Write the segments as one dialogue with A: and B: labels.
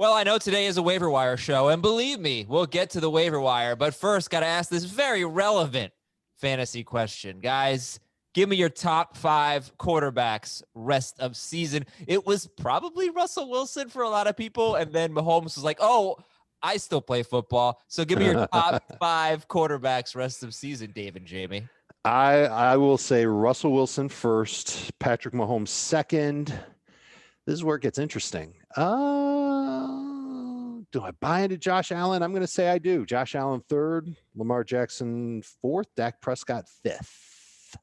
A: Well, I know today is a waiver wire show, and believe me, we'll get to the waiver wire. But first, got to ask this very relevant fantasy question. Guys, give me your top 5 quarterbacks rest of season. It was probably Russell Wilson for a lot of people, and then Mahomes was like, oh, I still play football. So give me your top 5 quarterbacks rest of season, Dave and Jamie.
B: I will say Russell Wilson first, Patrick Mahomes second. This is where it gets interesting. Do I buy into Josh Allen? I'm going to say I do. Josh Allen third, Lamar Jackson fourth, Dak Prescott fifth.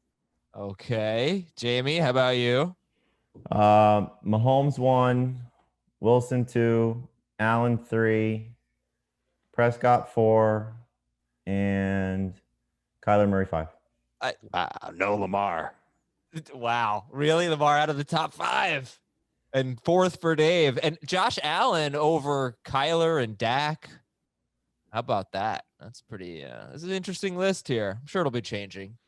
A: Okay. Jamie, how about you?
C: Mahomes 1, Wilson 2, Allen 3, Prescott 4, and Kyler Murray 5.
B: No Lamar.
A: Wow. Really? Lamar out of the top 5. And 4th for Dave. And Josh Allen over Kyler and Dak. How about that? That's pretty, this is an interesting list here. I'm sure it'll be changing.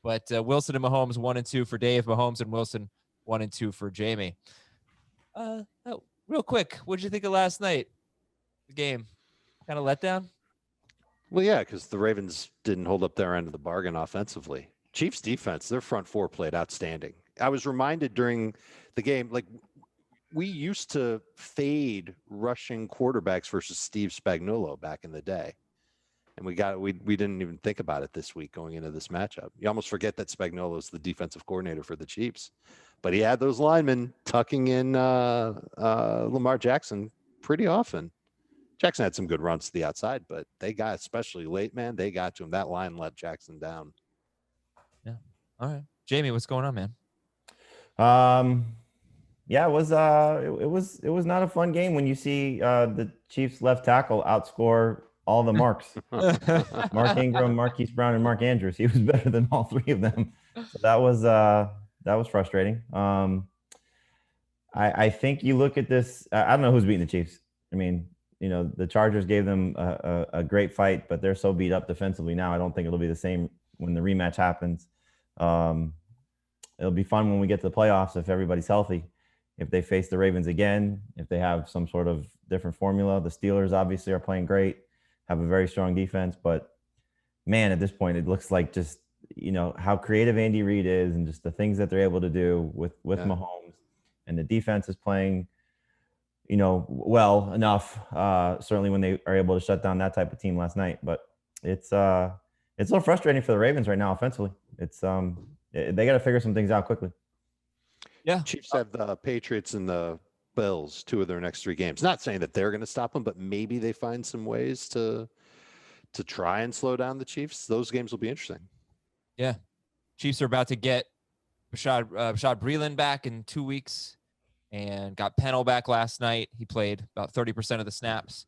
A: But Wilson and Mahomes 1 and 2 for Dave. Mahomes and Wilson 1 and 2 for Jamie. Real quick, what did you think of last night? The game? Kind of let down?
B: Well, yeah, because the Ravens didn't hold up their end of the bargain offensively. Chiefs defense, their front four played outstanding. I was reminded during the game, like, we used to fade rushing quarterbacks versus Steve Spagnuolo back in the day. And we didn't even think about it this week going into this matchup. You almost forget that Spagnuolo is the defensive coordinator for the Chiefs. But he had those linemen tucking in Lamar Jackson pretty often. Jackson had some good runs to the outside, but they got, especially late, man, they got to him. That line let Jackson down.
A: Yeah. All right. Jamie, what's going on, man?
C: Yeah, it was not a fun game when you see the Chiefs left tackle outscore all the marks. Mark Ingram, Marquise Brown, and Mark Andrews. He was better than all 3 of them. So that was frustrating. I think you look at this. I don't know who's beating the Chiefs. I mean, the Chargers gave them a great fight, but they're so beat up defensively now. I don't think it'll be the same when the rematch happens. It'll be fun when we get to the playoffs if everybody's healthy. If they face the Ravens again, if they have some sort of different formula. The Steelers obviously are playing great, have a very strong defense, but man, at this point, it looks like just, how creative Andy Reid is and just the things that they're able to do with Mahomes, and the defense is playing, well enough, certainly when they are able to shut down that type of team last night. But it's a little frustrating for the Ravens right now offensively. It's they got to figure some things out quickly.
B: Yeah, Chiefs have the Patriots and the Bills, 2 of their next 3 games. Not saying that they're going to stop them, but maybe they find some ways to try and slow down the Chiefs. Those games will be interesting.
A: Yeah, Chiefs are about to get Rashad Breeland back in 2 weeks, and got Pennell back last night. He played about 30% of the snaps.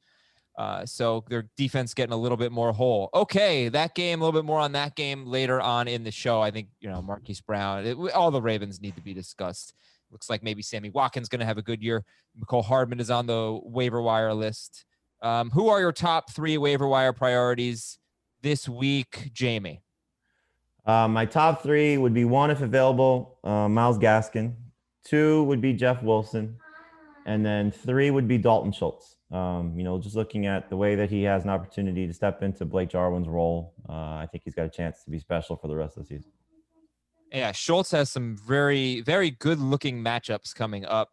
A: So their defense getting a little bit more whole. Okay, that game, a little bit more on that game later on in the show. I think, Marquise Brown, all the Ravens need to be discussed. Looks like maybe Sammy Watkins going to have a good year. Mecole Hardman is on the waiver wire list. Who are your top 3 waiver wire priorities this week, Jamie?
C: My top 3 would be 1, if available, Myles Gaskin. 2 would be Jeff Wilson. And then 3 would be Dalton Schultz. Just looking at the way that he has an opportunity to step into Blake Jarwin's role, I think he's got a chance to be special for the rest of the season.
A: Yeah, Schultz has some very, very good-looking matchups coming up.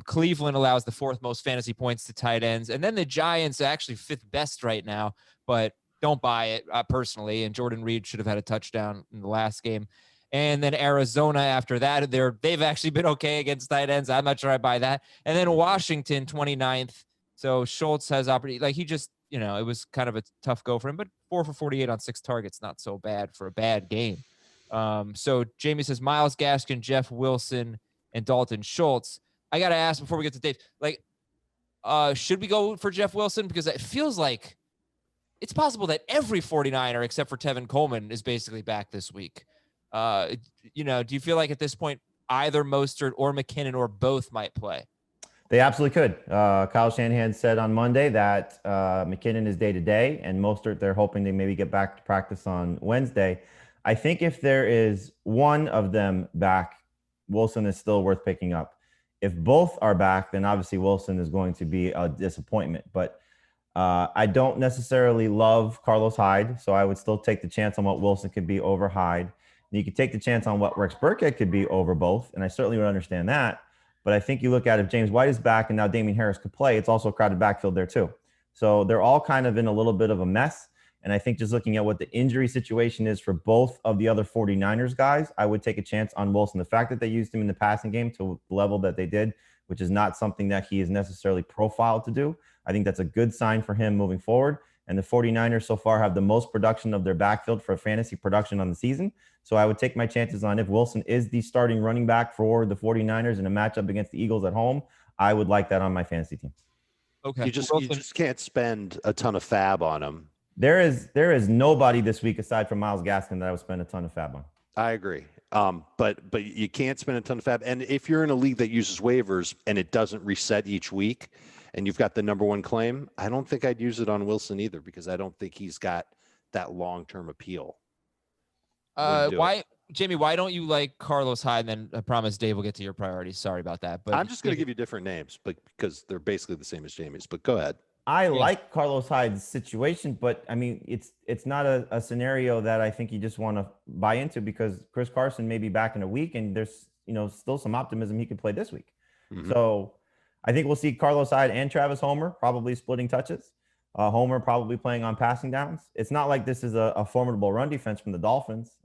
A: Cleveland allows the 4th most fantasy points to tight ends, and then the Giants are actually 5th best right now, but don't buy it personally, and Jordan Reed should have had a touchdown in the last game. And then Arizona after that, they've actually been okay against tight ends. I'm not sure I buy that. And then Washington, 29th. So Schultz has opportunity. Like, he just, it was kind of a tough go for him, but 4 for 48 on 6 targets, not so bad for a bad game. So Jamie says Myles Gaskin, Jeff Wilson, and Dalton Schultz. I got to ask before we get to Dave, should we go for Jeff Wilson? Because it feels like it's possible that every 49er except for Tevin Coleman is basically back this week. Do you feel like at this point either Mostert or McKinnon or both might play?
C: They absolutely could. Kyle Shanahan said on Monday that McKinnon is day-to-day, and Mostert, they're hoping to maybe get back to practice on Wednesday. I think if there is one of them back, Wilson is still worth picking up. If both are back, then obviously Wilson is going to be a disappointment. But I don't necessarily love Carlos Hyde, so I would still take the chance on what Wilson could be over Hyde. And you could take the chance on what Rex Burkhead could be over both, and I certainly would understand that. But I think you look at if James White is back and now Damian Harris could play, it's also a crowded backfield there too. So they're all kind of in a little bit of a mess. And I think just looking at what the injury situation is for both of the other 49ers guys, I would take a chance on Wilson. The fact that they used him in the passing game to the level that they did, which is not something that he is necessarily profiled to do, I think that's a good sign for him moving forward. And the 49ers so far have the most production of their backfield for fantasy production on the season. So I would take my chances on if Wilson is the starting running back for the 49ers in a matchup against the Eagles at home. I would like that on my fantasy team.
A: Okay.
B: You just can't spend a ton of Faab on him.
C: There is nobody this week aside from Myles Gaskin that I would spend a ton of Faab on.
B: I agree. But you can't spend a ton of Faab. And if you're in a league that uses waivers and it doesn't reset each week and you've got the number one claim, I don't think I'd use it on Wilson either, because I don't think he's got that long-term appeal.
A: Jamie, why don't you like Carlos Hyde? And then I promise Dave will get to your priorities. Sorry about that. But
B: I'm just going to give you different names, but because they're basically the same as Jamie's, but go ahead.
C: I like Carlos Hyde's situation, but I mean, it's not a scenario that I think you just want to buy into, because Chris Carson may be back in a week and there's, still some optimism he could play this week. Mm-hmm. So I think we'll see Carlos Hyde and Travis Homer probably splitting touches. Homer probably playing on passing downs. It's not like this is a formidable run defense from the Dolphins.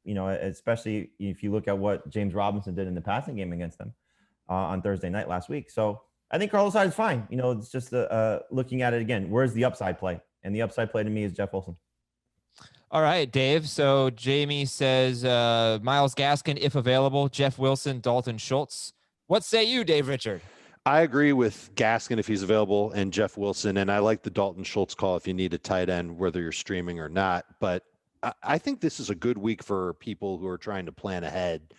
C: Especially if you look at what James Robinson did in the passing game against them on Thursday night last week. So I think Carlos Hyde is fine. It's just looking at it again. Where's the upside play? And the upside play to me is Jeff Wilson.
A: All right, Dave. So Jamie says Myles Gaskin, if available, Jeff Wilson, Dalton Schultz. What say you, Dave Richard?
B: I agree with Gaskin if he's available and Jeff Wilson. And I like the Dalton Schultz call if you need a tight end, whether you're streaming or not. But I think this is a good week for people who are trying to plan ahead.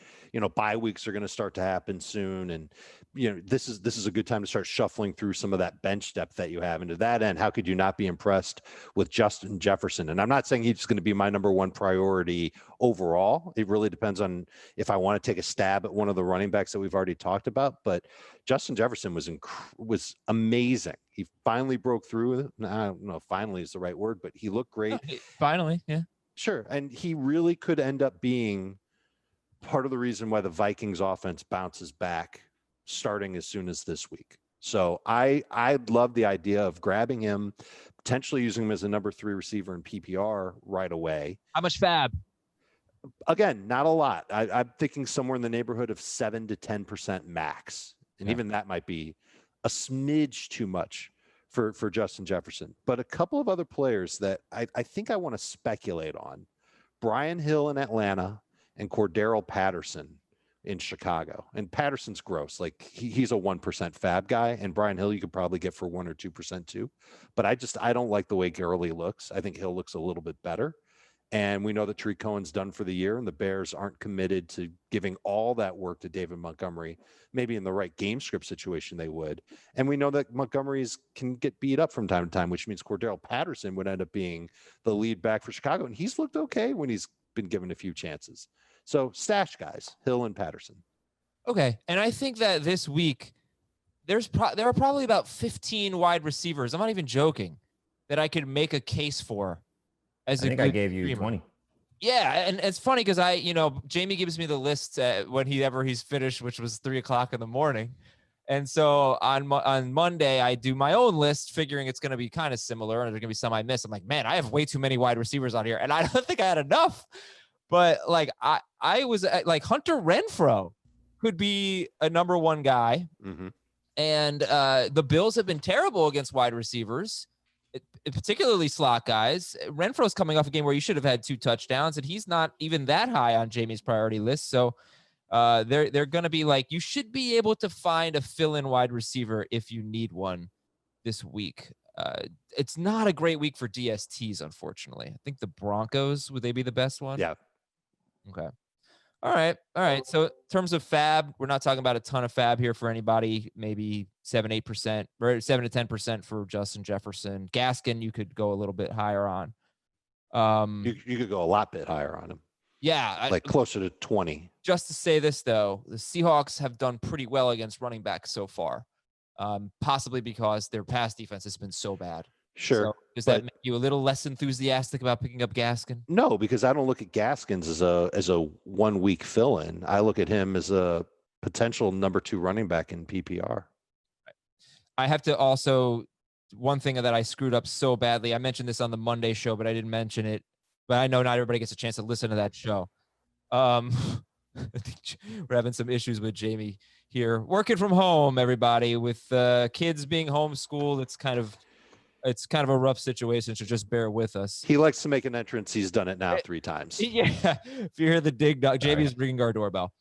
B: Bye weeks are going to start to happen soon. And, this is a good time to start shuffling through some of that bench depth that you have. And to that end, how could you not be impressed with Justin Jefferson? And I'm not saying he's going to be my number one priority overall. It really depends on if I want to take a stab at one of the running backs that we've already talked about. But Justin Jefferson was amazing. He finally broke through. I don't know if finally is the right word, but he looked great.
A: Finally, yeah.
B: Sure. And he really could end up being part of the reason why the Vikings offense bounces back starting as soon as this week. So I love the idea of grabbing him, potentially using him as a number 3 receiver in PPR right away.
A: How much Faab?
B: Again, not a lot. I'm thinking somewhere in the neighborhood of 7 to 10% max. And even that might be a smidge too much for Justin Jefferson. But a couple of other players that I think I want to speculate on: Brian Hill in Atlanta and Cordarrelle Patterson in Chicago. And Patterson's gross. Like he's a 1% Faab guy, and Brian Hill you could probably get for 1 or 2% too. But I don't like the way Gurley looks. I think Hill looks a little bit better. And we know that Tariq Cohen's done for the year, and the Bears aren't committed to giving all that work to David Montgomery. Maybe in the right game script situation they would. And we know that Montgomery's can get beat up from time to time, which means Cordarrelle Patterson would end up being the lead back for Chicago. And he's looked okay when he's been given a few chances. So stash guys, Hill and Patterson.
A: Okay. And I think that this week there are probably about 15 wide receivers, I'm not even joking, that I could make a case for. I think
C: I gave you streamer. 20.
A: Yeah, and it's funny because Jamie gives me the list whenever he's finished, which was 3:00 in the morning, and so on Monday I do my own list, figuring it's going to be kind of similar, and there's going to be some I miss. I'm like, man, I have way too many wide receivers on here, and I don't think I had enough. But like I was like Hunter Renfrow could be a number 1 guy, and the Bills have been terrible against wide receivers. Particularly slot guys. Renfro's coming off a game where you should have had 2 touchdowns, and he's not even that high on Jamie's priority list. So they're going to be like, you should be able to find a fill-in wide receiver if you need one this week. It's not a great week for DSTs, unfortunately. I think the Broncos, would they be the best one?
B: Yeah.
A: Okay. All right. So in terms of Faab, we're not talking about a ton of Faab here for anybody. Maybe 7-8%, or 7 to 10% for Justin Jefferson. Gaskin, you could go a little bit higher on.
B: You could go a lot bit higher on him.
A: Yeah,
B: like closer to 20.
A: just to say this, though, the Seahawks have done pretty well against running backs so far, possibly because their pass defense has been so bad.
B: Sure.
A: So does that make you a little less enthusiastic about picking up Gaskin?
B: No, because I don't look at Gaskins as a 1 week fill-in. I look at him as a potential number 2 running back in PPR.
A: I have to also, one thing that I screwed up so badly, I mentioned this on the Monday show, but I didn't mention it. But I know not everybody gets a chance to listen to that show. I think we're having some issues with Jamie here. Working from home, everybody, with kids being homeschooled. It's kind of a rough situation, so just bear with us.
B: He likes to make an entrance. He's done it now 3 times.
A: Yeah. If you hear the dig dog, Jamie's ringing our doorbell.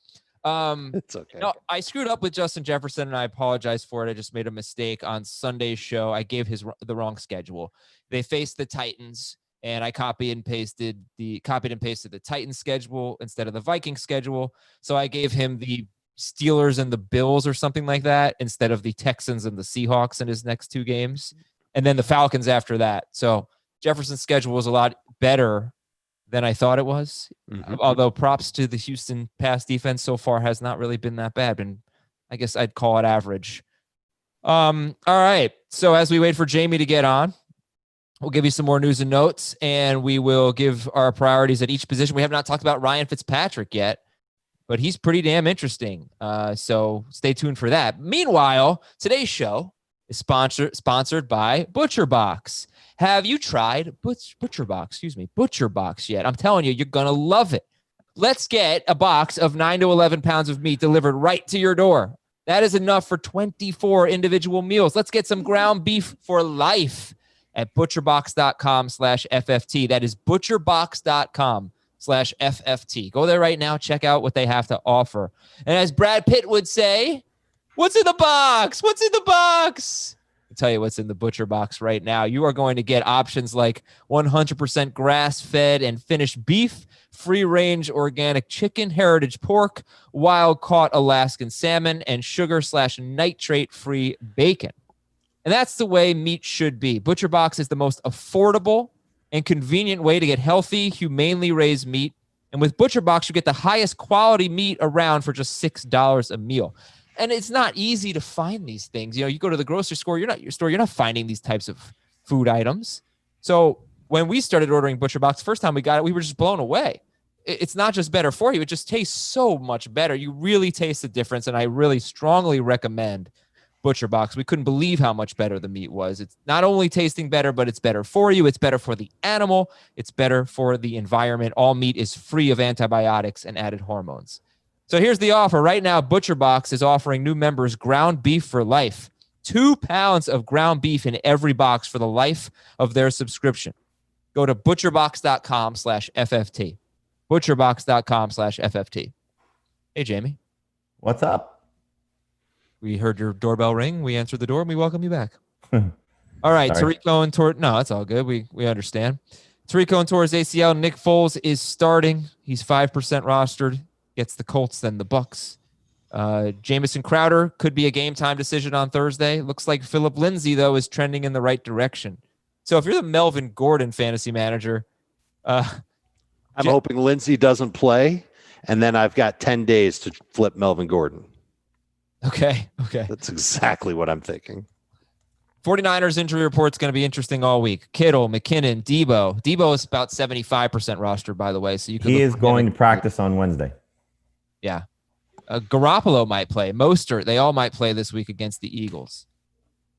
B: It's okay.
A: No, I screwed up with Justin Jefferson, and I apologize for it. I just made a mistake on Sunday's show. I gave the wrong schedule. They faced the Titans, and I copied and pasted the Titans schedule instead of the Vikings schedule. So I gave him the Steelers and the Bills or something like that instead of the Texans and the Seahawks in his next 2 games, and then the Falcons after that. So Jefferson's schedule was a lot better than I thought it was. Mm-hmm. Although props to the Houston pass defense so far has not really been that bad, and I guess I'd call it average. All right. So as we wait for Jamie to get on, we'll give you some more news and notes, and we will give our priorities at each position. We have not talked about Ryan Fitzpatrick yet, but he's pretty damn interesting. So stay tuned for that. Meanwhile, today's show is sponsored by Butcherbox. Have you tried Butcherbox yet? I'm telling you, you're going to love it. Let's get a box of 9 to 11 pounds of meat delivered right to your door. That is enough for 24 individual meals. Let's get some ground beef for life at butcherbox.com/FFT. That is butcherbox.com/FFT. Go there right now. Check out what they have to offer. And as Brad Pitt would say, what's in the box? What's in the box? I'll tell you what's in the Butcher Box right now. You are going to get options like 100% grass-fed and finished beef, free-range organic chicken, heritage pork, wild-caught Alaskan salmon, and sugar/nitrate-free bacon. And that's the way meat should be. Butcher Box is the most affordable and convenient way to get healthy, humanely raised meat. And with Butcher Box, you get the highest quality meat around for just $6 a meal. And it's not easy to find these things. You know, you go to the grocery store, you're not finding these types of food items. So when we started ordering Butcher Box, first time we got it, we were just blown away. It's not just better for you. It just tastes so much better. You really taste the difference. And I really strongly recommend Butcher Box. We couldn't believe how much better the meat was. It's not only tasting better, but it's better for you. It's better for the animal. It's better for the environment. All meat is free of antibiotics and added hormones. So here's the offer. Right now, Butcher Box is offering new members ground beef for life. 2 pounds of ground beef in every box for the life of their subscription. Go to butcherbox.com/FFT. Butcherbox.com/FFT. Hey, Jamie.
C: What's up?
A: We heard your doorbell ring. We answered the door, and we welcome you back. All right, Tarico and Torres. No, that's all good. We understand. Tarico and Torres ACL. Nick Foles is starting. He's 5% rostered. Gets the Colts, then the Bucks. Jamison Crowder could be a game time decision on Thursday. Looks like Philip Lindsay, though, is trending in the right direction. So if you're the Melvin Gordon fantasy manager,
B: I'm hoping Lindsay doesn't play, and then I've got 10 days to flip Melvin Gordon.
A: Okay.
B: That's exactly what I'm thinking.
A: 49ers injury report's going to be interesting all week. Kittle, McKinnon, Debo. Debo is about 75% rostered, by the way. So he
C: is going to practice on Wednesday.
A: Yeah. Garoppolo might play. Mostert, they all might play this week against the Eagles.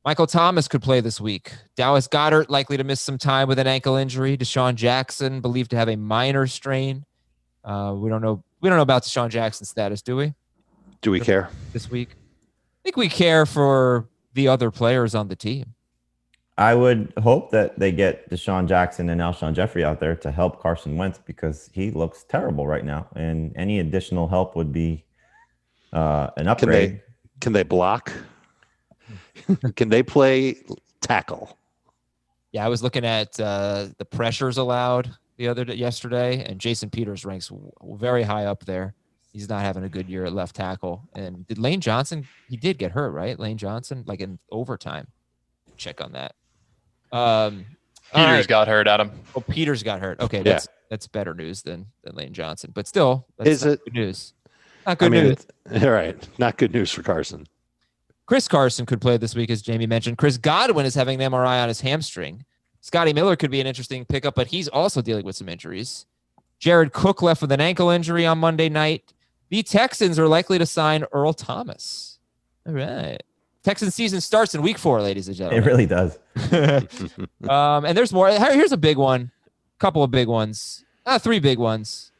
A: Michael Thomas could play this week. Dallas Goedert likely to miss some time with an ankle injury. Deshaun Jackson believed to have a minor strain. We don't know about Deshaun Jackson's status, do we?
B: Do we care
A: this week? I think we care for the other players on the team.
C: I would hope that they get Deshaun Jackson and Alshon Jeffrey out there to help Carson Wentz because he looks terrible right now. And any additional help would be an upgrade.
B: Can they block? Can they play tackle?
A: Yeah, I was looking at the pressures allowed yesterday, and Jason Peters ranks very high up there. He's not having a good year at left tackle. And did Lane Johnson? He did get hurt, right? Lane Johnson, like in overtime. Check on that.
D: Peters got hurt, Adam.
A: Oh, Peters got hurt. Okay, that's better news than Lane Johnson, but still, that's good news. Not good news.
B: All right. Not good news for Carson.
A: Chris Carson could play this week, as Jamie mentioned. Chris Godwin is having an MRI on his hamstring. Scotty Miller could be an interesting pickup, but he's also dealing with some injuries. Jared Cook left with an ankle injury on Monday night. The Texans are likely to sign Earl Thomas. All right. Texans season starts in week 4, ladies and gentlemen.
C: It really does.
A: And there's more. Here's a big one. Couple of big ones. 3 big ones.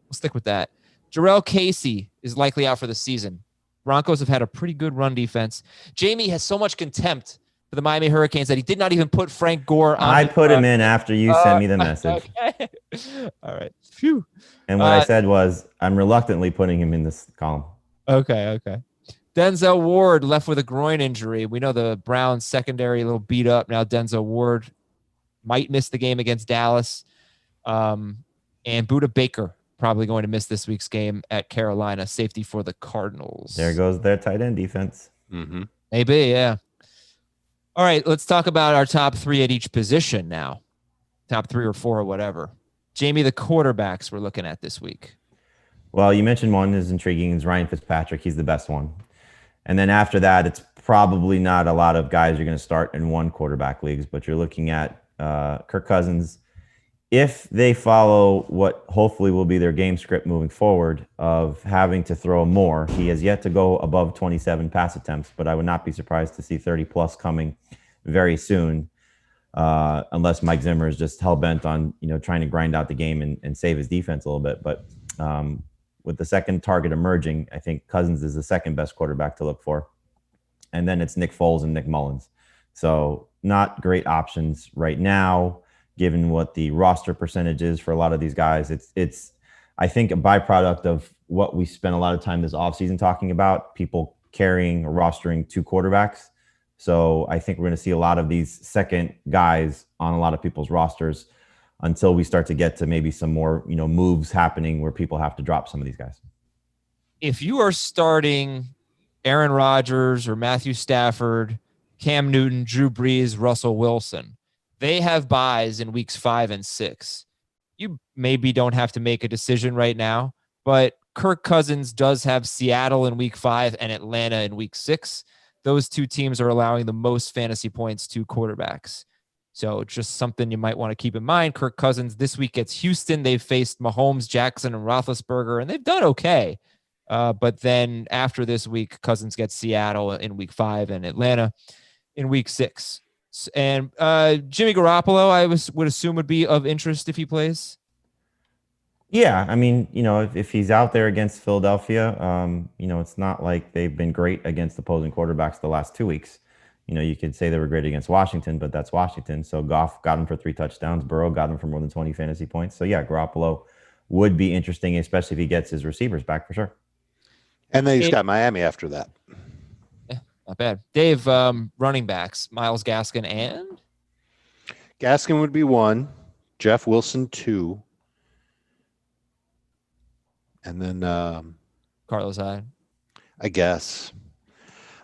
A: We'll stick with that. Jarrell Casey is likely out for the season. Broncos have had a pretty good run defense. Jamie has so much contempt for the Miami Hurricanes that he did not even put Frank Gore on.
C: I put him in after you sent me the message.
A: Okay. All right. Phew.
C: And what I said was, I'm reluctantly putting him in this column.
A: Okay. Denzel Ward left with a groin injury. We know the Browns secondary a little beat up. Now Denzel Ward might miss the game against Dallas. And Budda Baker probably going to miss this week's game at Carolina, safety for the Cardinals.
C: There goes their tight end defense.
B: Mm-hmm.
A: Maybe, yeah. All right, let's talk about our top 3 at each position now. Top 3 or 4 or whatever. Jamie, the quarterbacks we're looking at this week.
C: Well, you mentioned one is intriguing. Is Ryan Fitzpatrick. He's the best one. And then after that, it's probably not a lot of guys you're going to start in one quarterback leagues, but you're looking at Kirk Cousins. If they follow what hopefully will be their game script moving forward of having to throw more, he has yet to go above 27 pass attempts, but I would not be surprised to see 30 plus coming very soon, unless Mike Zimmer is just hell-bent on, trying to grind out the game and save his defense a little bit. But with the second target emerging, I think Cousins is the second best quarterback to look for. And then it's Nick Foles and Nick Mullins. So not great options right now, given what the roster percentage is for a lot of these guys. It's I think, a byproduct of what we spent a lot of time this offseason talking about, people carrying or rostering 2 quarterbacks. So I think we're going to see a lot of these second guys on a lot of people's rosters until we start to get to maybe some more, moves happening where people have to drop some of these guys.
A: If you are starting Aaron Rodgers or Matthew Stafford, Cam Newton, Drew Brees, Russell Wilson, they have buys in weeks 5 and 6. You maybe don't have to make a decision right now, but Kirk Cousins does have Seattle in week 5 and Atlanta in week 6. Those 2 teams are allowing the most fantasy points to quarterbacks. So just something you might want to keep in mind. Kirk Cousins this week gets Houston. They've faced Mahomes, Jackson, and Roethlisberger, and they've done okay. But then after this week, Cousins gets Seattle in week 5 and Atlanta in week 6. And Jimmy Garoppolo, I would assume, would be of interest if he plays.
C: Yeah, I mean, if he's out there against Philadelphia, it's not like they've been great against opposing quarterbacks the last 2 weeks. You could say they were great against Washington, but that's Washington. So Goff got him for 3 touchdowns. Burrow got him for more than 20 fantasy points. So yeah, Garoppolo would be interesting, especially if he gets his receivers back for sure.
B: And then he's got Miami after that.
A: Yeah, not bad. Dave, running backs, Myles Gaskin and?
B: Gaskin would be 1. Jeff Wilson 2. And then
A: Carlos Hyde.
B: I guess.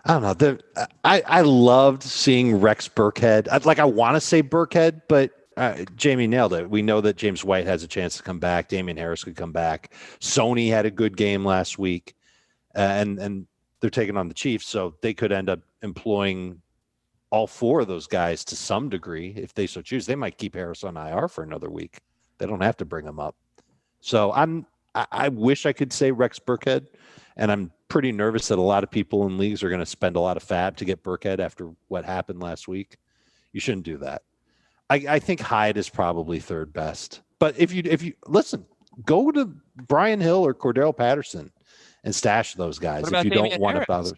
B: I don't know. I loved seeing Rex Burkhead. I want to say Burkhead, but Jamie nailed it. We know that James White has a chance to come back. Damian Harris could come back. Sony had a good game last week, and they're taking on the Chiefs, so they could end up employing all 4 of those guys to some degree if they so choose. They might keep Harris on IR for another week. They don't have to bring him up. So I wish I could say Rex Burkhead, and I'm pretty nervous that a lot of people in leagues are going to spend a lot of fab to get Burkhead after what happened last week. You shouldn't do that. I think Hyde is probably 3rd best. But if you listen, go to Brian Hill or Cordell Patterson and stash those guys if you don't want to bother.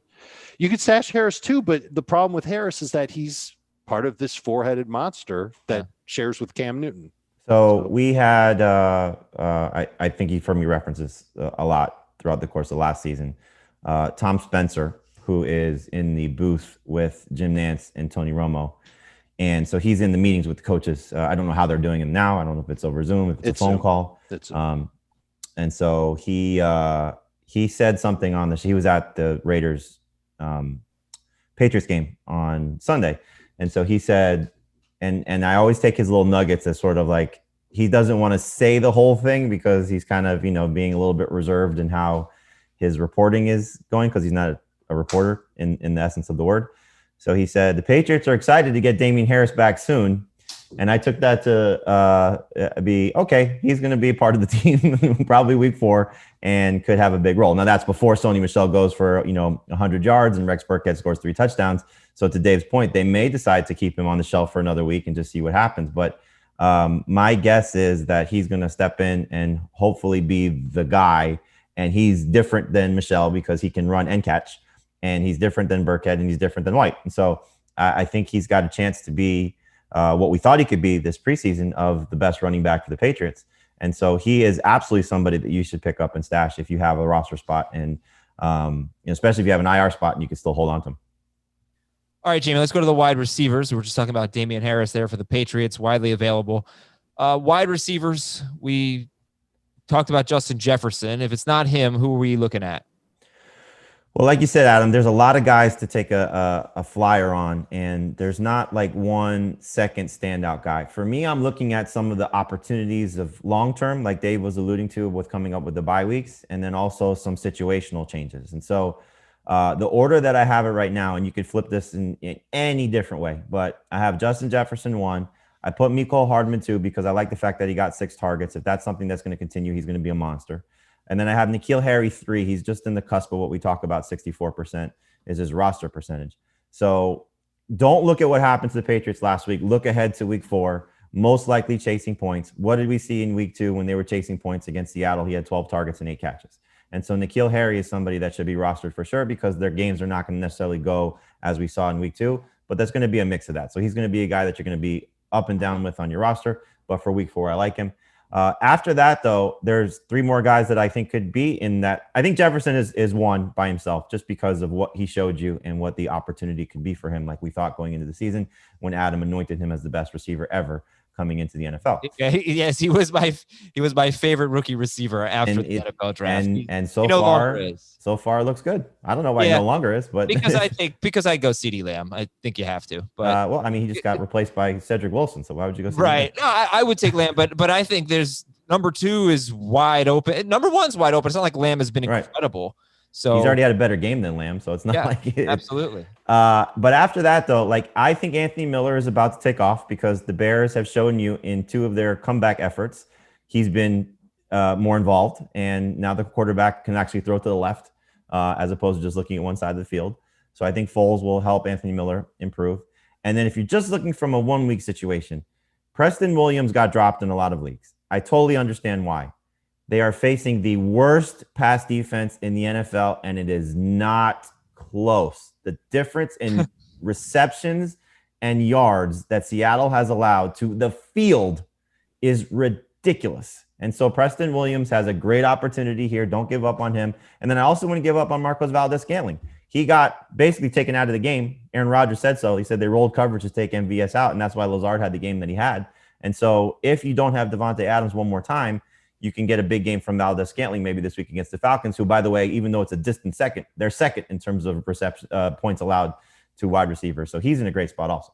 B: You could stash Harris too, but the problem with Harris is that he's part of this 4-headed monster that shares with Cam Newton.
C: So we had, I think you've heard me reference this a lot throughout the course of last season. Tom Spencer, who is in the booth with Jim Nantz and Tony Romo. And so he's in the meetings with the coaches. I don't know how they're doing them now. I don't know if it's over Zoom, if it's a phone call. And so he said something on this. He was at the Raiders Patriots game on Sunday. And so he said, and I always take his little nuggets as sort of like, he doesn't want to say the whole thing because he's kind of, being a little bit reserved in how his reporting is going, because he's not a reporter in the essence of the word. So he said, the Patriots are excited to get Damien Harris back soon. And I took that to be, okay, he's going to be a part of the team probably week 4 and could have a big role. Now, that's before Sony Michel goes for, 100 yards and Rex Burkhead scores 3 touchdowns. So to Dave's point, they may decide to keep him on the shelf for another week and just see what happens. But my guess is that he's going to step in and hopefully be the guy. And he's different than Michel because he can run and catch. And he's different than Burkhead, and he's different than White. And so I think he's got a chance to be what we thought he could be this preseason of the best running back for the Patriots. And so he is absolutely somebody that you should pick up and stash if you have a roster spot, and especially if you have an IR spot and you can still hold on to him.
A: All right, Jamie, let's go to the wide receivers. We're just talking about Damien Harris there for the Patriots, widely available. Wide receivers, we talked about Justin Jefferson. If it's not him, who are we looking at?
C: Well, like you said, Adam, there's a lot of guys to take a flyer on, and there's not like one second standout guy. For me, I'm looking at some of the opportunities of long-term, like Dave was alluding to with coming up with the bye weeks, and then also some situational changes. And so the order that I have it right now, and you could flip this in any different way, but I have Justin Jefferson 1. I put Mecole Hardman 2 because I like the fact that he got 6 targets. If that's something that's going to continue, he's going to be a monster. And then I have N'Keal Harry 3. He's just in the cusp of what we talk about. 64% is his roster percentage. So don't look at what happened to the Patriots last week. Look ahead to week 4, most likely chasing points. What did we see in week 2 when they were chasing points against Seattle? He had 12 targets and 8 catches. And so N'Keal Harry is somebody that should be rostered for sure, because their games are not going to necessarily go as we saw in week 2, but that's going to be a mix of that. So he's going to be a guy that you're going to be up and down with on your roster. But for week 4, I like him. After that, though, there's 3 more guys that I think could be in that. I think Jefferson is one by himself just because of what he showed you and what the opportunity could be for him, like we thought going into the season when Adam anointed him as the best receiver ever coming into the NFL.
A: Yes, he was my favorite rookie receiver after the NFL draft.
C: And so far it looks good. I don't know why he no longer is, but
A: because I go CeeDee Lamb. I think you have to. But
C: well, I mean, he just got replaced by Cedric Wilson, so why would you go CeeDee
A: right? No, I would take Lamb, but I think there's number 2 is wide open. Number 1's wide open. It's not like Lamb has been incredible. So
C: he's already had a better game than Lamb, so it's not like it.
A: Absolutely.
C: But after that, though, like I think Anthony Miller is about to take off because the Bears have shown you in 2 of their comeback efforts, he's been more involved, and now the quarterback can actually throw to the left as opposed to just looking at one side of the field. So I think Foles will help Anthony Miller improve. And then if you're just looking from a 1-week situation, Preston Williams got dropped in a lot of leagues. I totally understand why. They are facing the worst pass defense in the NFL, and it is not close. The difference in receptions and yards that Seattle has allowed to the field is ridiculous. And so Preston Williams has a great opportunity here. Don't give up on him. And then I also wouldn't give up on Marquise Valdes-Scantling. He got basically taken out of the game. Aaron Rodgers said so. He said they rolled coverage to take MVS out, and that's why Lazard had the game that he had. And so if you don't have Devontae Adams one more time, you can get a big game from Valdes-Scantling maybe this week against the Falcons, who, by the way, even though it's a distant second, they're second in terms of reception points allowed to wide receivers. So he's in a great spot also.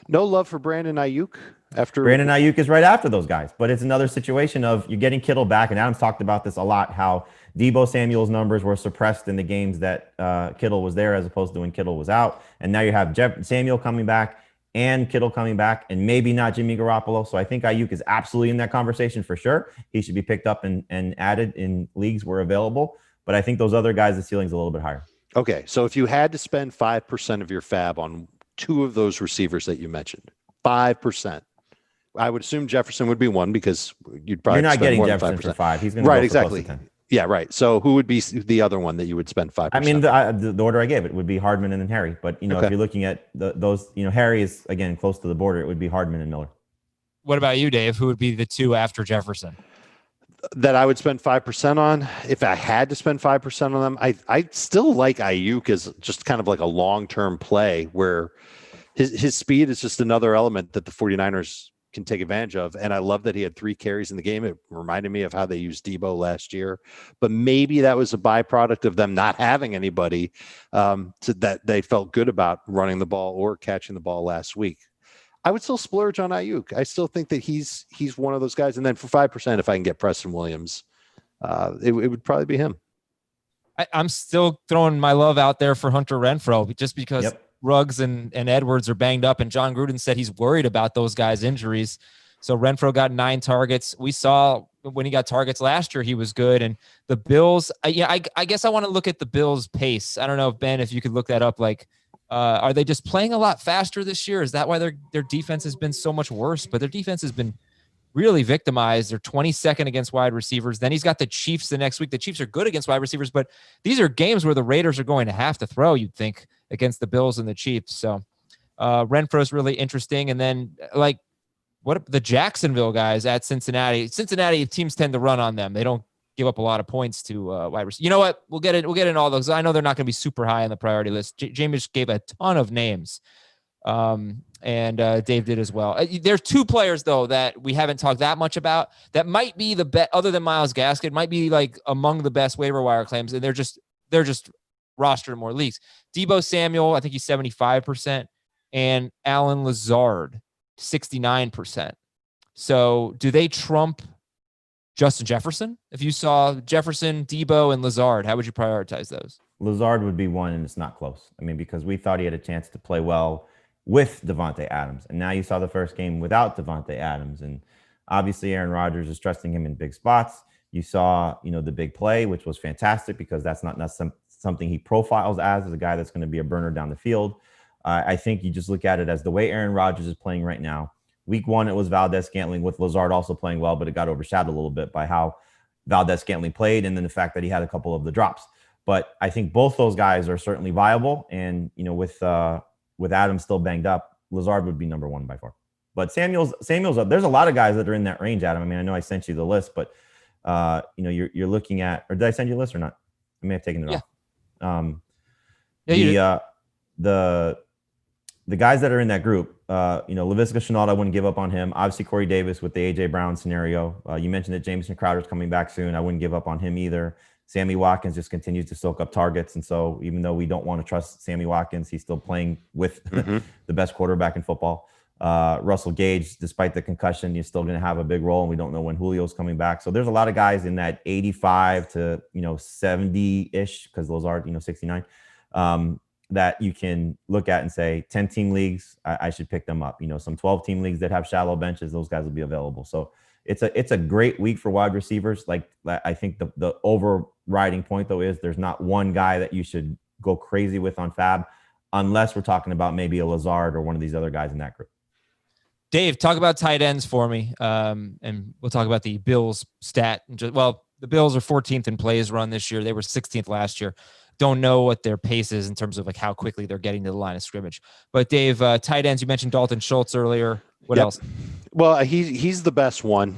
B: No love for Brandon Ayuk after
C: Brandon Ayuk is right after those guys, but it's another situation of you're getting Kittle back, and Adam's talked about this a lot, how Deebo Samuel's numbers were suppressed in the games that Kittle was there as opposed to when Kittle was out. And now you have Samuel coming back and Kittle coming back, and maybe not Jimmy Garoppolo. So I think Ayuk is absolutely in that conversation for sure. He should be picked up and added in leagues where available. But I think those other guys, the ceiling's a little bit higher.
B: Okay, so if you had to spend 5% of your Faab on 2 of those receivers that you mentioned, 5%, I would assume Jefferson would be one because you'd probably
C: you're not getting
B: more
C: Jefferson
B: than 5%.
C: for 5. He's going to
B: right,
C: go
B: exactly.
C: For close to 10.
B: Yeah, right. So who would be the other one that you would spend 5%?
C: I mean, the order I gave it would be Hardman and then Harry. But, if you're looking at those, Harry is, again, close to the border. It would be Hardman and Miller.
A: What about you, Dave? Who would be the 2 after Jefferson?
B: That I would spend 5% on. If I had to spend 5% on them, I still like Ayuk as just kind of like a long-term play where his speed is just another element that the 49ers can take advantage of. And I love that he had 3 carries in the game. It reminded me of how they used Deebo last year, but maybe that was a byproduct of them not having anybody that they felt good about running the ball or catching the ball last week. I would still splurge on Ayuk. I still think that he's one of those guys. And then for 5%, if I can get Preston Williams, it would probably be him.
A: I'm still throwing my love out there for Hunter Renfrow just because Ruggs and Edwards are banged up, and John Gruden said he's worried about those guys' injuries. So Renfrow got 9 targets. We saw when he got targets last year, he was good. And the Bills, I guess I want to look at the Bills' pace. I don't know, Ben, if you could look that up. Like, are they just playing a lot faster this year? Is that why their defense has been so much worse? But their defense has been really victimized. They're 22nd against wide receivers. Then he's got the Chiefs the next week. The Chiefs are good against wide receivers, but these are games where the Raiders are going to have to throw, you'd think, against the Bills and the Chiefs. So Renfro's really interesting. And then like what the Jacksonville guys at Cincinnati. Cincinnati teams tend to run on them. They don't give up a lot of points to wide receivers. You know what? We'll get in all those. I know they're not going to be super high on the priority list. James gave a ton of names. And Dave did as well. There's 2 players though that we haven't talked that much about that might be the best, other than Myles Gaskin, might be like among the best waiver wire claims, and they're just rostered in more leagues. Deebo Samuel, I think he's 75%, and Allen Lazard, 69%. So do they trump Justin Jefferson? If you saw Jefferson, Deebo, and Lazard, how would you prioritize those?
C: Lazard would be one, and it's not close. I mean, because we thought he had a chance to play well with Devontae Adams. And now you saw the first game without Devontae Adams. And obviously Aaron Rodgers is trusting him in big spots. You saw, the big play, which was fantastic because that's not something he profiles as a guy that's going to be a burner down the field. I think you just look at it as the way Aaron Rodgers is playing right now. Week 1, it was Valdez-Scantling with Lazard also playing well, but it got overshadowed a little bit by how Valdez-Scantling played and then the fact that he had a couple of the drops. But I think both those guys are certainly viable. And, with Adams still banged up, Lazard would be number 1 by far. But Samuel's up. There's a lot of guys that are in that range, Adam. I mean, I know I sent you the list, but you're looking at, or did I send you a list or not? I may have taken it off. The guys that are in that group, Laviska Shenault, I wouldn't give up on him. Obviously, Corey Davis with the A.J. Brown scenario. You mentioned that Jamison Crowder's coming back soon. I wouldn't give up on him either. Sammy Watkins just continues to soak up targets. And so even though we don't want to trust Sammy Watkins, he's still playing with the best quarterback in football. Russell Gage, despite the concussion, he's still going to have a big role. And we don't know when Julio's coming back. So there's a lot of guys in that 85 to, 70-ish, because those are, 69, that you can look at and say 10-team leagues, I should pick them up. Some 12-team leagues that have shallow benches, those guys will be available. So it's a great week for wide receivers. Like I think the overriding point though is there's not one guy that you should go crazy with on Faab, unless we're talking about maybe a Lazard or one of these other guys in that group.
A: Dave, talk about tight ends for me, and we'll talk about the Bills stat. Well, the Bills are 14th in plays run this year. They were 16th last year. Don't know what their pace is in terms of like how quickly they're getting to the line of scrimmage. But Dave, tight ends, you mentioned Dalton Schultz earlier. What else?
B: Well, he's the best one.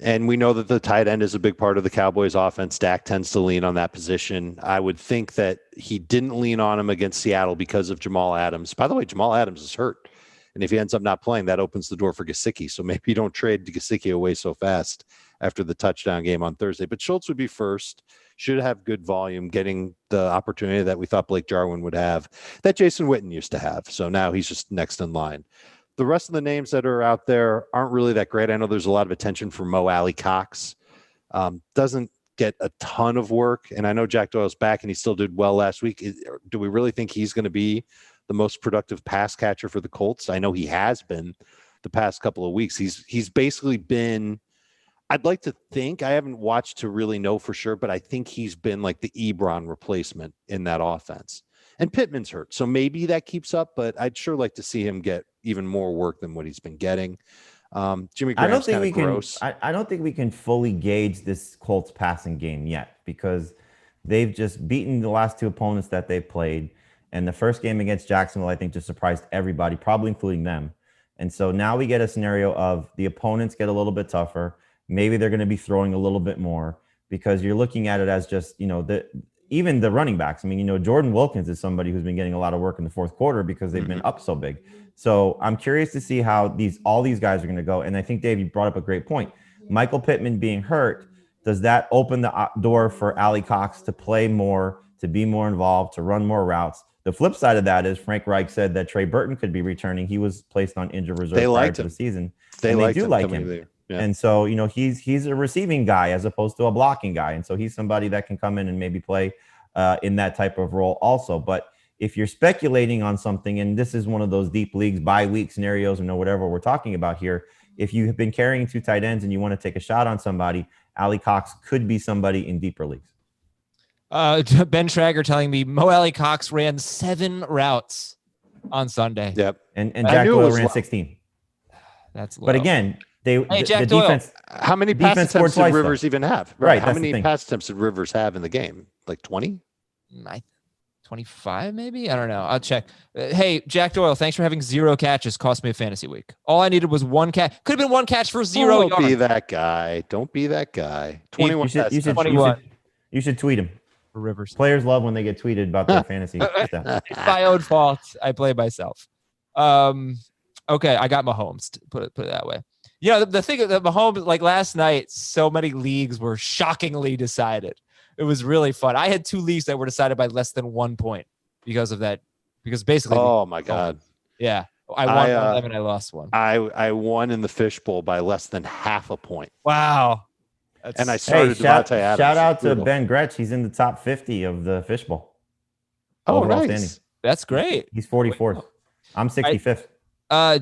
B: And we know that the tight end is a big part of the Cowboys offense. Dak tends to lean on that position. I would think that he didn't lean on him against Seattle because of Jamal Adams. By the way, Jamal Adams is hurt. And if he ends up not playing, that opens the door for Gesicki. So maybe you don't trade Gesicki away so fast after the touchdown game on Thursday. But Schultz would be first. Should have good volume, getting the opportunity that we thought Blake Jarwin would have, that Jason Witten used to have. So now he's just next in line. The rest of the names that are out there aren't really that great. I know there's a lot of attention for Mo Alley-Cox. Doesn't get a ton of work. And I know Jack Doyle's back and he still did well last week. Do we really think he's going to be the most productive pass catcher for the Colts? I know he has been the past couple of weeks. He's basically been, I'd like to think, I haven't watched to really know for sure, but I think he's been like the Ebron replacement in that offense. And Pittman's hurt, so maybe that keeps up, but I'd sure like to see him get even more work than what he's been getting. Jimmy Graham's kind of gross.
C: I don't think we can fully gauge this Colts passing game yet, because they've just beaten the last 2 opponents that they've played. And the first game against Jacksonville, I think, just surprised everybody, probably including them. And so now we get a scenario of the opponents get a little bit tougher. Maybe they're going to be throwing a little bit more, because you're looking at it as just, even the running backs. I mean, Jordan Wilkins is somebody who's been getting a lot of work in the fourth quarter because they've been up so big. So I'm curious to see how all these guys are going to go. And I think, Dave, you brought up a great point. Michael Pittman being hurt, does that open the door for Alley-Cox to play more, to be more involved, to run more routes? The flip side of that is Frank Reich said that Trey Burton could be returning. He was placed on injured reserve prior to the season.
B: They
C: do like him. Yeah. And so, he's a receiving guy as opposed to a blocking guy. And so he's somebody that can come in and maybe play in that type of role also. But if you're speculating on something, and this is one of those deep leagues, bye week scenarios, whatever we're talking about here, if you have been carrying 2 tight ends and you want to take a shot on somebody, Ali Cox could be somebody in deeper leagues.
A: Ben Traeger telling me Mo Alley Cox ran 7 routes on Sunday.
B: Yep.
C: And Jack Doyle ran 16.
A: That's low.
C: But again, the
B: defense. How many pass attempts did Rivers even have?
C: Right.
B: How many pass attempts did Rivers have in the game? Like 20?
A: 25 maybe? I don't know. I'll check. Hey, Jack Doyle, thanks for having 0 catches. Cost me a fantasy week. All I needed was 1 catch. Could have been 1 catch for 0 yards.
B: Don't be that guy. Don't be that guy. 21
C: You should tweet him.
A: For Rivers.
C: Players love when they get tweeted about their fantasy stuff.
A: It's my own fault. I blame myself. Okay, I got Mahomes. Put it that way. The thing that Mahomes, like last night, so many leagues were shockingly decided. It was really fun. I had 2 leagues that were decided by less than 1 point because of that. Because basically,
B: oh my God,
A: yeah, I won 1 of them and I lost 1.
B: I won in the fishbowl by less than half a point.
A: Wow.
B: And I started Devontae Adams.
C: Shout out to Ben Gretsch. He's in the top 50 of the fishbowl.
B: Oh, nice.
A: That's great.
C: He's 44th. I'm 65th.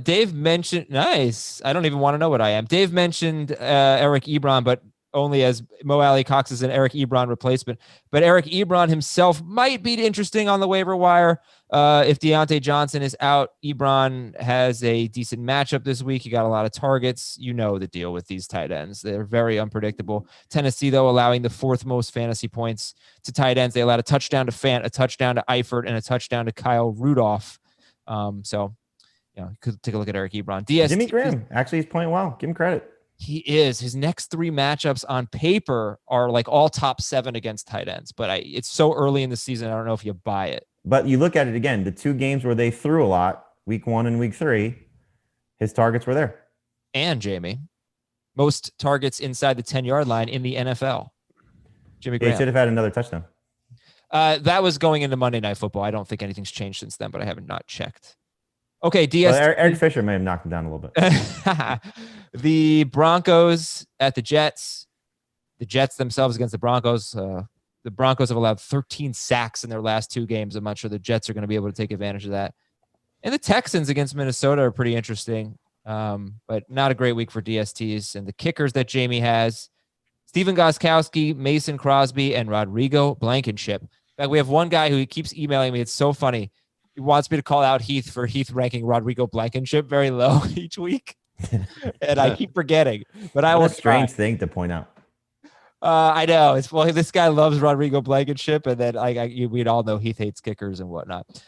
A: Dave mentioned, nice. I don't even want to know what I am. Dave mentioned Eric Ebron, but only as Mo Alley Cox is an Eric Ebron replacement. But Eric Ebron himself might be interesting on the waiver wire. If Deontay Johnson is out, Ebron has a decent matchup this week. He got a lot of targets. You know the deal with these tight ends. They're very unpredictable. Tennessee, though, allowing the 4th most fantasy points to tight ends. They allowed a touchdown to Fant, a touchdown to Eifert, and a touchdown to Kyle Rudolph. So, you could take a look at Eric Ebron. DST,
C: Jimmy Graham, actually, he's playing well. Give him credit.
A: He is. His next 3 matchups on paper are like all top 7 against tight ends, but it's so early in the season. I don't know if you buy it.
C: But you look at it again, the 2 games where they threw a lot, week 1 and week 3, his targets were there.
A: And Jamie, most targets inside the 10-yard line in the NFL. Jimmy Graham.
C: He should have had another touchdown.
A: That was going into Monday Night Football. I don't think anything's changed since then, but I haven't not checked. Okay, DST.
C: Well, Eric Fisher may have knocked him down a little bit.
A: The Broncos at the Jets. The Jets themselves against the Broncos. The Broncos have allowed 13 sacks in their last 2 games. I'm not sure the Jets are going to be able to take advantage of that. And the Texans against Minnesota are pretty interesting, but not a great week for DSTs. And the kickers that Jamie has, Stephen Gostkowski, Mason Crosby, and Rodrigo Blankenship. In fact, we have one guy who keeps emailing me. It's so funny. He wants me to call out Heath for Heath ranking Rodrigo Blankenship very low each week. And I keep forgetting. But I will try.
C: Strange thing to point out.
A: I know. This guy loves Rodrigo Blankenship, and then we'd all know Heath hates kickers and whatnot.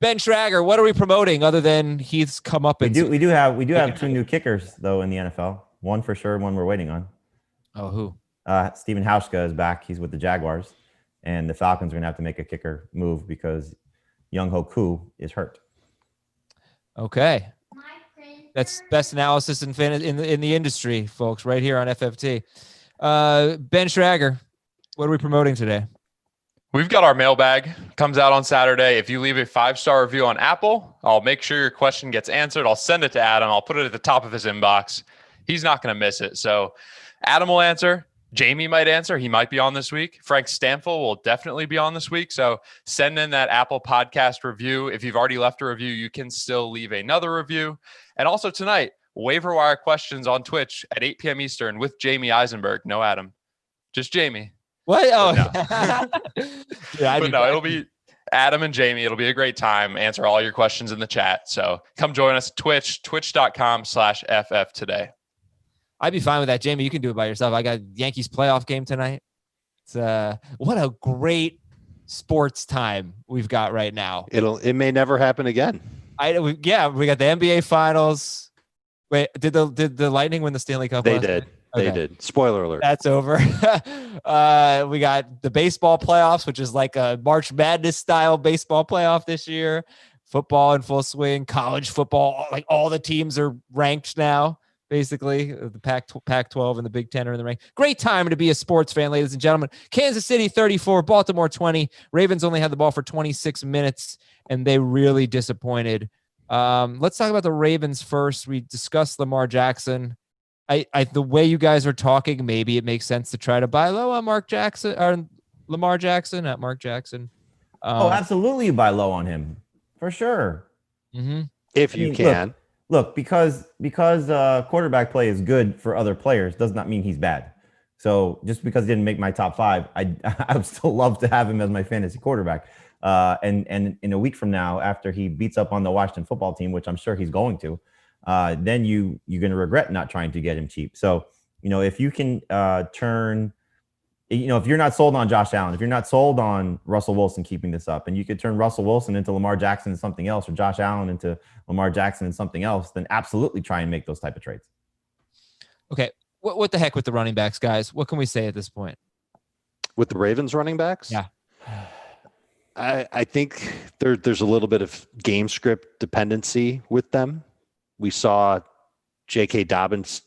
A: Ben Schrager, what are we promoting other than Heath's come up?
C: We do have 2 new kickers though in the NFL. One for sure, one we're waiting on.
A: Oh, who?
C: Steven Hauschka is back. He's with the Jaguars, and the Falcons are gonna have to make a kicker move because Young Hoku is hurt.
A: Okay. That's best analysis in the industry, folks, right here on FFT. Ben Schrager, what are we promoting today?
D: We've got our mailbag. Comes out on Saturday. If you leave a 5-star review on Apple, I'll make sure your question gets answered. I'll send it to Adam. I'll put it at the top of his inbox. He's not going to miss it. So Adam will answer. Jamie might answer. He might be on this week. Frank Stanfill will definitely be on this week. So send in that Apple Podcast review. If you've already left a review, you can still leave another review. And also tonight, waiver wire questions on Twitch at 8 p.m. Eastern with Jamie Eisenberg. No Adam. Just Jamie.
A: What? Oh,
D: no. But no, it'll be Adam and Jamie. It'll be a great time. Answer all your questions in the chat. So come join us at twitch.com/FF today.
A: I'd be fine with that. Jamie, you can do it by yourself. I got Yankees playoff game tonight. It's what a great sports time we've got right now.
B: It may never happen again.
A: We got the NBA finals. Wait, did the Lightning win the Stanley Cup?
B: They did.
A: Okay.
B: They did. Spoiler alert.
A: That's over. We got the baseball playoffs, which is like a March Madness style baseball playoff this year. Football in full swing. College football, like all the teams are ranked now. Basically, the Pac-12 and the Big Ten are in the rank. Great time to be a sports fan, ladies and gentlemen. Kansas City 34, Baltimore 20. Ravens only had the ball for 26 minutes, and they really disappointed. Let's talk about the Ravens first. We discussed Lamar Jackson. The way you guys are talking, maybe it makes sense to try to buy low on Mark Jackson or Lamar Jackson at Mark Jackson.
C: Absolutely, you buy low on him for sure.
A: Mm-hmm.
B: If you can.
C: Look, because quarterback play is good for other players does not mean he's bad. So just because he didn't make my top 5, I would still love to have him as my fantasy quarterback. And in a week from now, after he beats up on the Washington football team, which I'm sure he's going to, then you're going to regret not trying to get him cheap. So, if you can turn, if you're not sold on Josh Allen, if you're not sold on Russell Wilson keeping this up, and you could turn Russell Wilson into Lamar Jackson and something else, or Josh Allen into Lamar Jackson and something else, then absolutely try and make those type of trades.
A: Okay. What the heck with the running backs, guys? What can we say at this point?
B: With the Ravens running backs?
A: Yeah.
B: I think there's a little bit of game script dependency with them. We saw J.K. Dobbins,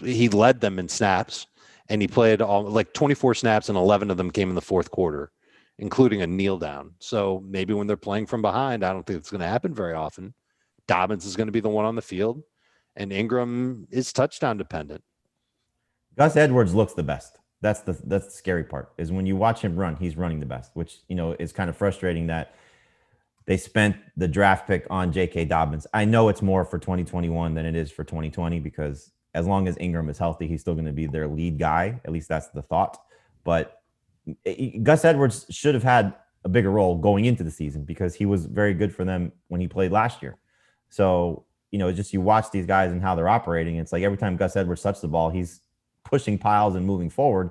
B: he led them in snaps, and he played all like 24 snaps, and 11 of them came in the fourth quarter, including a kneel down. So maybe when they're playing from behind, I don't think it's going to happen very often. Dobbins is going to be the one on the field, and Ingram is touchdown dependent.
C: Gus Edwards looks the best. That's the scary part, is when you watch him run, he's running the best, which, is kind of frustrating that they spent the draft pick on J.K. Dobbins. I know it's more for 2021 than it is for 2020, because as long as Ingram is healthy, he's still going to be their lead guy. At least that's the thought. But Gus Edwards should have had a bigger role going into the season, because he was very good for them when he played last year. So, just you watch these guys and how they're operating. It's like every time Gus Edwards touches the ball, he's pushing piles and moving forward,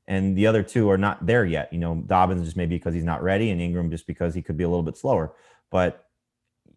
C: and the other two are not there yet. Dobbins just maybe because he's not ready, and Ingram just because he could be a little bit slower. But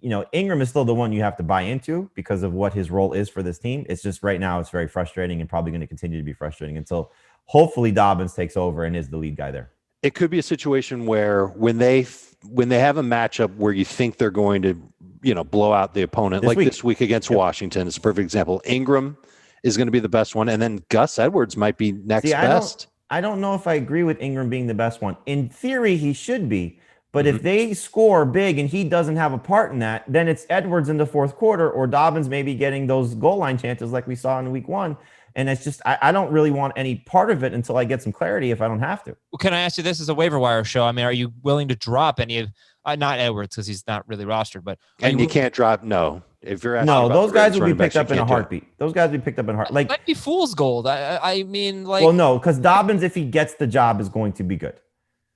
C: Ingram is still the one you have to buy into because of what his role is for this team. It's just right now it's very frustrating, and probably going to continue to be frustrating until hopefully Dobbins takes over and is the lead guy there.
B: It could be a situation where when they have a matchup where you think they're going to blow out the opponent, this week against Washington is a perfect example. Ingram is going to be the best one, and then Gus Edwards might be next best.
C: I don't know if I agree with Ingram being the best one. In theory, he should be, but if they score big and he doesn't have a part in that, then it's Edwards in the fourth quarter, or Dobbins maybe getting those goal line chances like we saw in week 1. And it's just, I don't really want any part of it until I get some clarity if I don't have to.
A: Well, can I ask you, this is a waiver wire show. I mean, are you willing to drop any of, not Edwards because he's not really rostered, but.
B: And you can't drop, no. If you're
C: those guys will be picked up in a heartbeat. Those guys will be picked up in a heartbeat.
A: Like, might be fool's gold. I mean, like.
C: Well, no, because Dobbins, if he gets the job, is going to be good.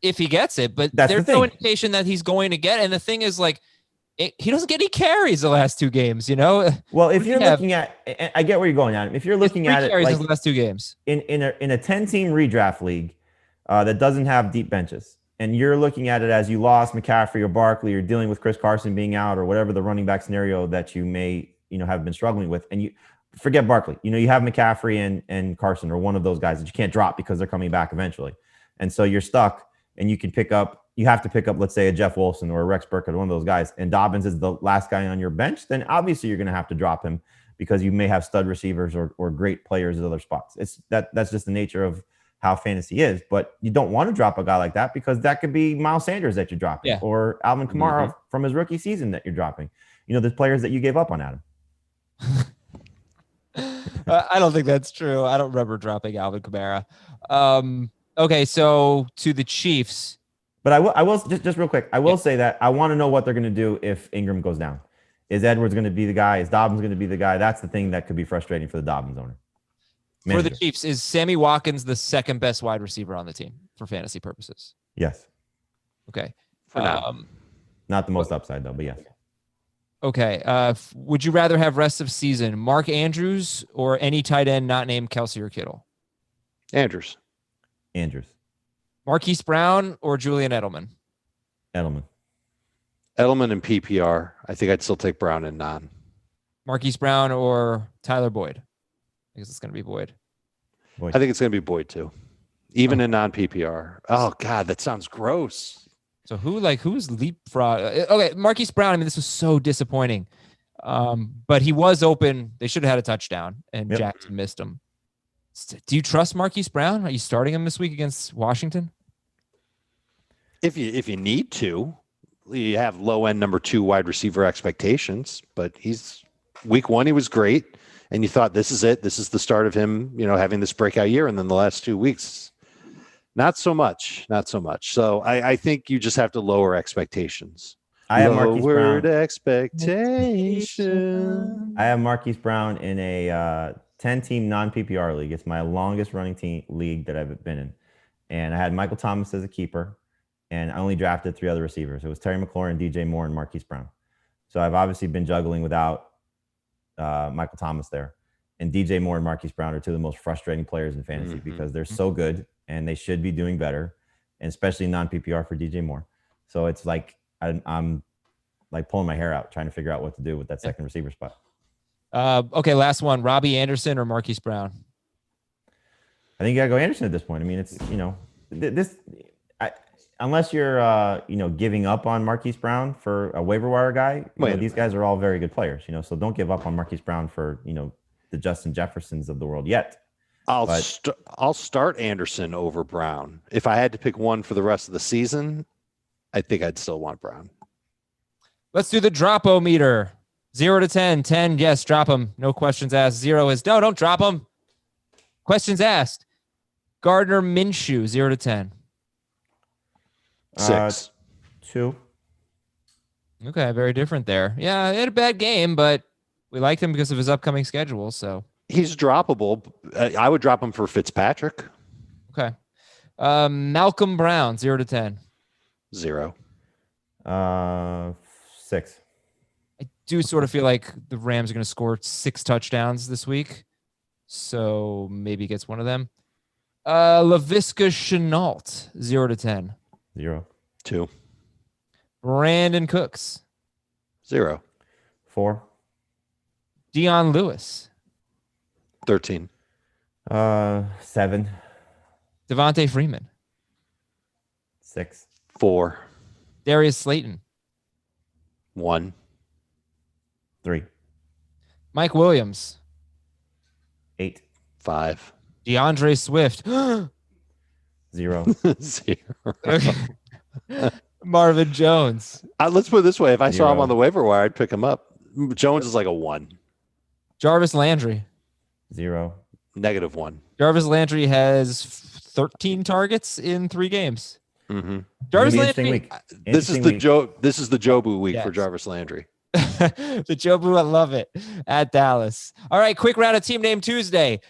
A: If he gets it, but
C: that's
A: there's no indication that he's going to get. And the thing is, like, he doesn't get any carries the last 2 games,
C: Well, if you're looking at, I get where you're going at. If you're looking at it, like
A: the last 2 games
C: in a 10-team redraft league that doesn't have deep benches, and you're looking at it as you lost McCaffrey or Barkley, or dealing with Chris Carson being out, or whatever the running back scenario that you may have been struggling with, and you forget Barkley, you have McCaffrey and Carson, or one of those guys that you can't drop because they're coming back eventually, and so you're stuck, and you have to pick up, let's say, a Jeff Wilson or a Rex Burkhead, one of those guys, and Dobbins is the last guy on your bench, then obviously you're going to have to drop him because you may have stud receivers or great players at other spots. That's just the nature of how fantasy is. But you don't want to drop a guy like that, because that could be Miles Sanders that you're dropping, or Alvin Kamara from his rookie season that you're dropping. The players that you gave up on, Adam.
A: I don't think that's true. I don't remember dropping Alvin Kamara. Okay, so to the Chiefs.
C: But I will just real quick. I will say that I want to know what they're going to do if Ingram goes down. Is Edwards going to be the guy? Is Dobbins going to be the guy? That's the thing that could be frustrating for the Dobbins owner.
A: For the Chiefs, is Sammy Watkins the second best wide receiver on the team for fantasy purposes?
C: Yes.
A: Okay.
B: For now.
C: Not the most upside though, but yes.
A: Okay. Would you rather have rest of season Mark Andrews or any tight end not named Kelsey or Kittle?
B: Andrews.
A: Marquise Brown or Julian Edelman?
C: Edelman
B: in PPR. I think I'd still take Brown in non.
A: Marquise Brown or Tyler Boyd? I guess it's going to be Boyd.
B: I think it's going to be Boyd too, even in non PPR. Oh God, that sounds gross.
A: So who's leapfrog? Okay, Marquise Brown. I mean, this was so disappointing, but he was open. They should have had a touchdown, and Jackson missed him. Do you trust Marquise Brown? Are you starting him this week against Washington?
B: If you need to, you have low end number 2 wide receiver expectations, but week 1, he was great. And you thought, this is it. This is the start of him, having this breakout year. And then the last 2 weeks, Not so much. Not so much. So I think you just have to lower expectations.
C: I have Marquise
B: Lowered
C: Brown.
B: expectation.
C: I have Marquise Brown in a 10-team non-PPR league. It's my longest running team league that I've been in. And I had Michael Thomas as a keeper, and I only drafted 3 other receivers. It was Terry McLaurin, DJ Moore, and Marquise Brown. So I've obviously been juggling without Michael Thomas there. And DJ Moore and Marquise Brown are 2 of the most frustrating players in fantasy because they're so good and they should be doing better, and especially non-PPR for DJ Moore. So it's like I'm like pulling my hair out trying to figure out what to do with that second receiver spot.
A: Okay, last one. Robbie Anderson or Marquise Brown?
C: I think you got to go Anderson at this point. I mean, it's, unless you're, giving up on Marquise Brown for a waiver wire guy, these guys are all very good players, so don't give up on Marquise Brown for, the Justin Jeffersons of the world yet.
B: I'll start Anderson over Brown. If I had to pick one for the rest of the season, I think I'd still want Brown.
A: Let's do the Dropometer. 0 to 10. 10, yes, drop them. No questions asked. 0 is no, don't drop them. Questions asked. Gardner Minshew, 0 to 10.
B: 6.
C: 2.
A: Okay, very different there. Yeah, he had a bad game, but we liked him because of his upcoming schedule. So
B: he's droppable. I would drop him for Fitzpatrick.
A: Okay. Malcolm Brown, 0 to 10.
B: 0.
C: 6.
A: I do sort of feel like the Rams are going to score 6 touchdowns this week, so maybe he gets one of them. Laviska Shenault, 0 to 10.
C: 0.
B: 2.
A: Brandon Cooks.
B: 0.
C: 4.
A: Dion Lewis.
B: 13.
C: 7.
A: Devontae Freeman.
C: 6.
B: 4.
A: Darius Slayton.
B: 1.
C: 3.
A: Mike Williams.
C: 8.
B: 5.
A: DeAndre Swift.
C: 0.
B: 0.
A: Marvin Jones.
B: Let's put it this way. If I saw him
C: 0.
B: on the waiver wire, I'd pick him up. Jones is like a 1.
A: Jarvis Landry.
C: 0.
B: -1.
A: Jarvis Landry has 13 targets in 3 games.
B: Mm-hmm.
A: Jarvis Landry.
B: This is the Jobu week for Jarvis Landry.
A: The Jobu, I love it. At Dallas. All right, quick round of Team Name Tuesday.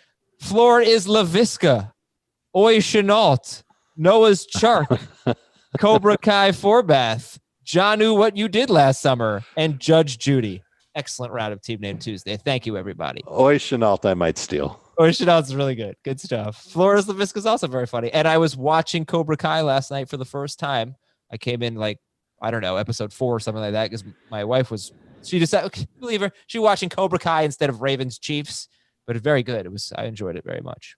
A: Floor is Laviska. Oi Chenault. Noah's Chark. Cobra Kai Forbath. Janu, what you did last summer. And Judge Judy. Excellent round of Team Name Tuesday. Thank you, everybody.
B: Oi Chenault, I might steal.
A: Oi Chenault's really good. Good stuff. Flores Laviska is also very funny. And I was watching Cobra Kai last night for the first time. I came in episode 4 or something like that, because my wife she decided, okay, believe her, she was watching Cobra Kai instead of Ravens Chiefs, but it's very good. I enjoyed it very much.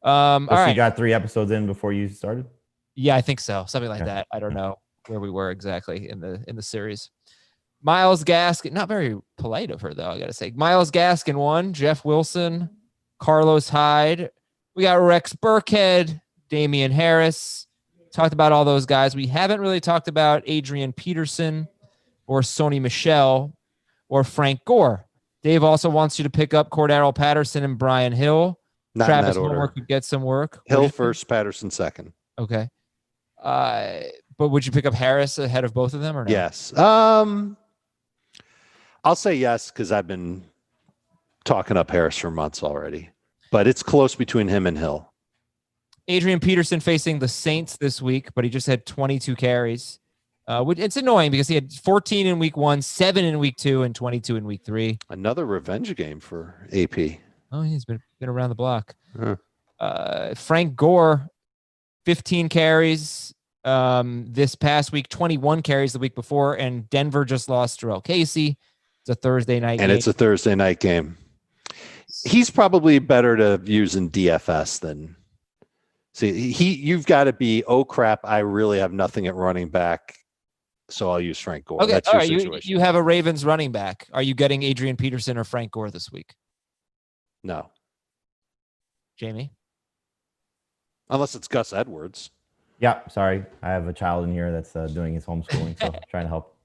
A: All right.
C: You got 3 episodes in before you started?
A: Yeah, I think so. Something like that. I don't know where we were exactly in the series. Myles Gaskin, not very polite of her though, I gotta say. Myles Gaskin 1, Jeff Wilson, Carlos Hyde. We got Rex Burkhead, Damian Harris. Talked about all those guys. We haven't really talked about Adrian Peterson or Sony Michel or Frank Gore. Dave also wants you to pick up Cordero Patterson and Brian Hill.
B: Not
A: Travis
B: in that order.
A: Homework could get some work.
B: Hill first, Patterson second.
A: Okay. But would you pick up Harris ahead of both of them or no?
B: Yes. I'll say yes, because I've been talking up Harris for months already. But it's close between him and Hill.
A: Adrian Peterson facing the Saints this week, but he just had 22 carries. It's annoying because he had 14 in week 1, 7 in week 2, and 22 in week 3.
B: Another revenge game for AP.
A: Oh, he's been around the block.
B: Huh.
A: Frank Gore, 15 carries this past week, 21 carries the week before, and Denver just lost Jarrell Casey. It's a Thursday night game.
B: And it's a Thursday night game. He's probably better to use in DFS than... See, you've got to be, oh, crap, I really have nothing at running back, so I'll use Frank Gore.
A: Okay,
B: That's
A: all
B: your
A: right.
B: situation.
A: You have a Ravens running back. Are you getting Adrian Peterson or Frank Gore this week?
B: No.
A: Jamie?
C: Unless it's Gus Edwards. Yeah, sorry. I have a child in here that's doing his homeschooling, so trying to help.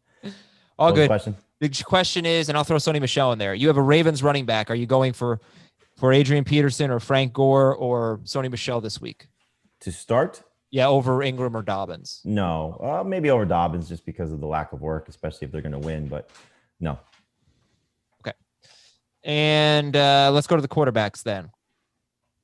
A: All good.
C: Question?
A: The question is, and I'll throw Sony Michel in there. You have a Ravens running back. Are you going for Adrian Peterson or Frank Gore or Sony Michel this week?
C: To start?
A: Yeah, over Ingram or Dobbins.
C: No, maybe over Dobbins just because of the lack of work, especially if they're going to win. But no.
A: Okay. And let's go to the quarterbacks then.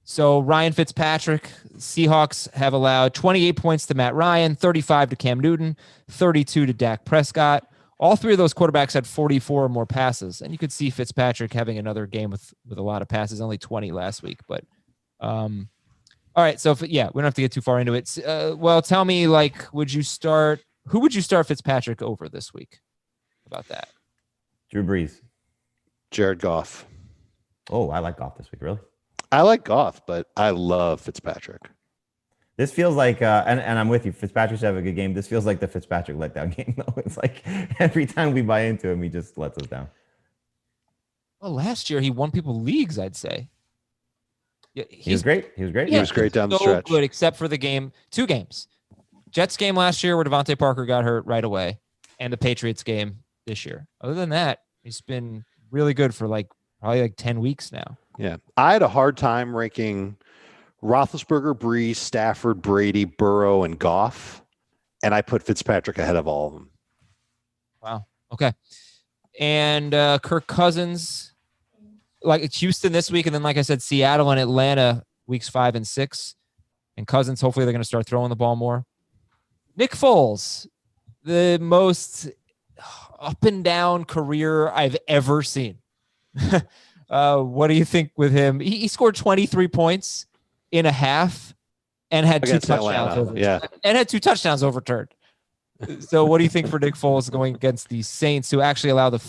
A: So Ryan Fitzpatrick, Seahawks have allowed 28 points to Matt Ryan, 35 to Cam Newton, 32 to Dak Prescott. All three of those quarterbacks had 44 or more passes. And you could see Fitzpatrick having another game with a lot of passes, only 20 last week. But all right. So, we don't have to get too far into it. Well, tell me, who would you start Fitzpatrick over this week? How about that?
C: Drew Brees.
B: Jared Goff.
C: Oh, I like Goff this week. Really?
B: I like Goff, but I love Fitzpatrick.
C: This feels like, and I'm with you. Fitzpatrick should have a good game. This feels like the Fitzpatrick letdown game, though. It's like every time we buy into him, he just lets us down.
A: Well, last year he won people leagues, I'd say. Yeah,
C: he was great. He was great.
B: He was great down the stretch.
A: Good, except for two games. Jets game last year where Devontae Parker got hurt right away, and the Patriots game this year. Other than that, he's been really good for probably 10 weeks now.
B: Yeah. I had a hard time ranking Roethlisberger, Brees, Stafford, Brady, Burrow, and Goff, and I put Fitzpatrick ahead of all of them.
A: Wow. Okay. And Kirk Cousins, it's Houston this week, and then, like I said, Seattle and Atlanta weeks 5 and 6. And Cousins, hopefully they're going to start throwing the ball more. Nick Foles, the most up and down career I've ever seen. What do you think with him? He scored 23 points in a half and had
B: Against
A: two touchdowns overturned. So what do you think for Nick Foles going against the Saints, who actually allow the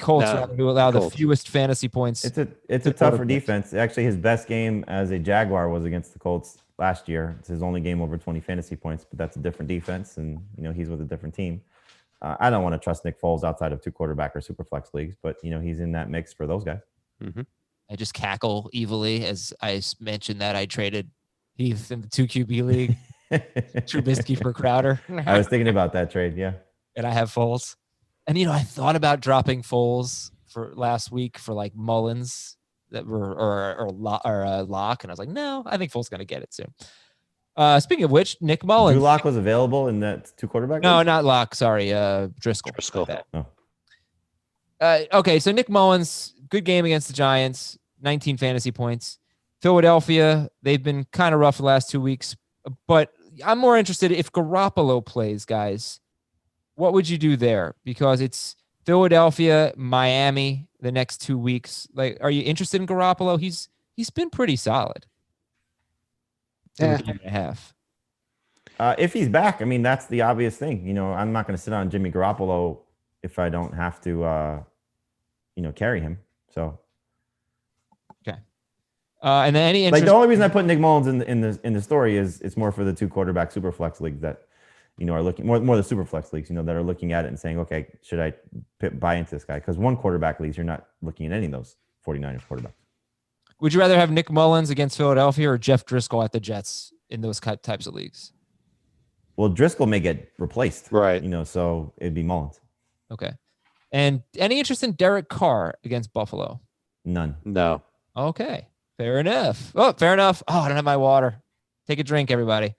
A: Colts who allow the fewest fantasy points?
C: It's a tougher defense. Actually, his best game as a Jaguar was against the Colts last year. It's his only game over 20 fantasy points, but that's a different defense, and he's with a different team. I don't want to trust Nick Foles outside of 2 quarterback or super flex leagues, but he's in that mix for those guys.
B: Mm-hmm.
A: I just cackle evilly as I mentioned that I traded Heath in the 2 QB league. Trubisky for Crowder.
C: I was thinking about that trade, yeah.
A: And I have Foles. And I thought about dropping Foles for last week for Mullins or Locke, and I was like, no, I think Foles gonna get it soon. Speaking of which, Nick Mullins.
C: Drew Lock was available in that 2 quarterback.
A: No, not Locke. Sorry, Driscoll.
C: Oh.
A: Okay, so Nick Mullins, good game against the Giants, 19 fantasy points. Philadelphia, they've been kind of rough the last 2 weeks, but I'm more interested if Garoppolo plays, guys. What would you do there? Because it's Philadelphia, Miami the next 2 weeks. Are you interested in Garoppolo? He's been pretty solid.
B: Yeah.
A: 2.5.
C: If he's back, that's the obvious thing. I'm not going to sit on Jimmy Garoppolo if I don't have to, carry him. So.
A: Okay. And then any interest-
C: the only reason I put Nick Mullins in the story is it's more for the 2 quarterback super flex leagues that are looking more the super flex leagues that are looking at it and saying, okay, should I buy into this guy? Because 1 quarterback leagues, you're not looking at any of those 49ers quarterbacks.
A: Would you rather have Nick Mullins against Philadelphia or Jeff Driscoll at the Jets in those types of leagues?
C: Well, Driscoll may get replaced,
B: right?
C: So it'd be Mullins.
A: Okay. And any interest in Derek Carr against Buffalo?
C: None.
B: No.
A: Okay. Fair enough. Oh, fair enough. Oh, I don't have my water. Take a drink, everybody.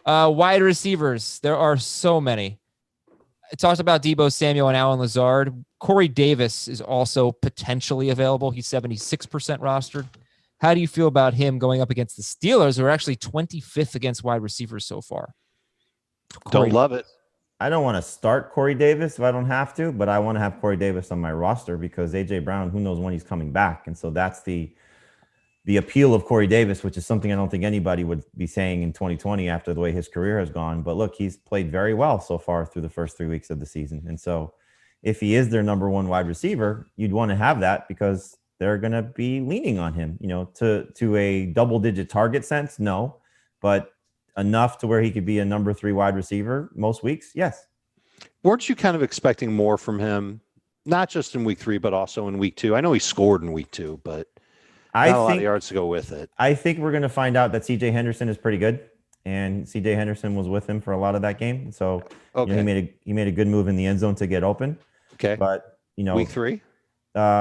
A: Wide receivers. There are so many. I talked about Deebo Samuel and Alan Lazard. Corey Davis is also potentially available. He's 76% rostered. How do you feel about him going up against the Steelers, who are actually 25th against wide receivers so far?
B: Don't love it.
C: I don't want to start Corey Davis if I don't have to, but I want to have Corey Davis on my roster because A.J. Brown, who knows when he's coming back. And so that's the appeal of Corey Davis, which is something I don't think anybody would be saying in 2020 after the way his career has gone. But look, he's played very well so far through the first 3 weeks of the season. And so if he is their number 1 wide receiver, you'd want to have that because they're going to be leaning on him, to a double-digit target sense. No, but enough to where he could be a number 3 wide receiver most weeks. Yes.
B: Weren't you kind of expecting more from him? Not just in week 3, but also in week 2. I know he scored in week 2, but not a lot of yards to go with it.
C: I think we're going to find out that C.J. Henderson is pretty good, and C.J. Henderson was with him for a lot of that game. So
B: okay.
C: He made a good move in the end zone to get open.
B: Okay,
C: but
B: week 3.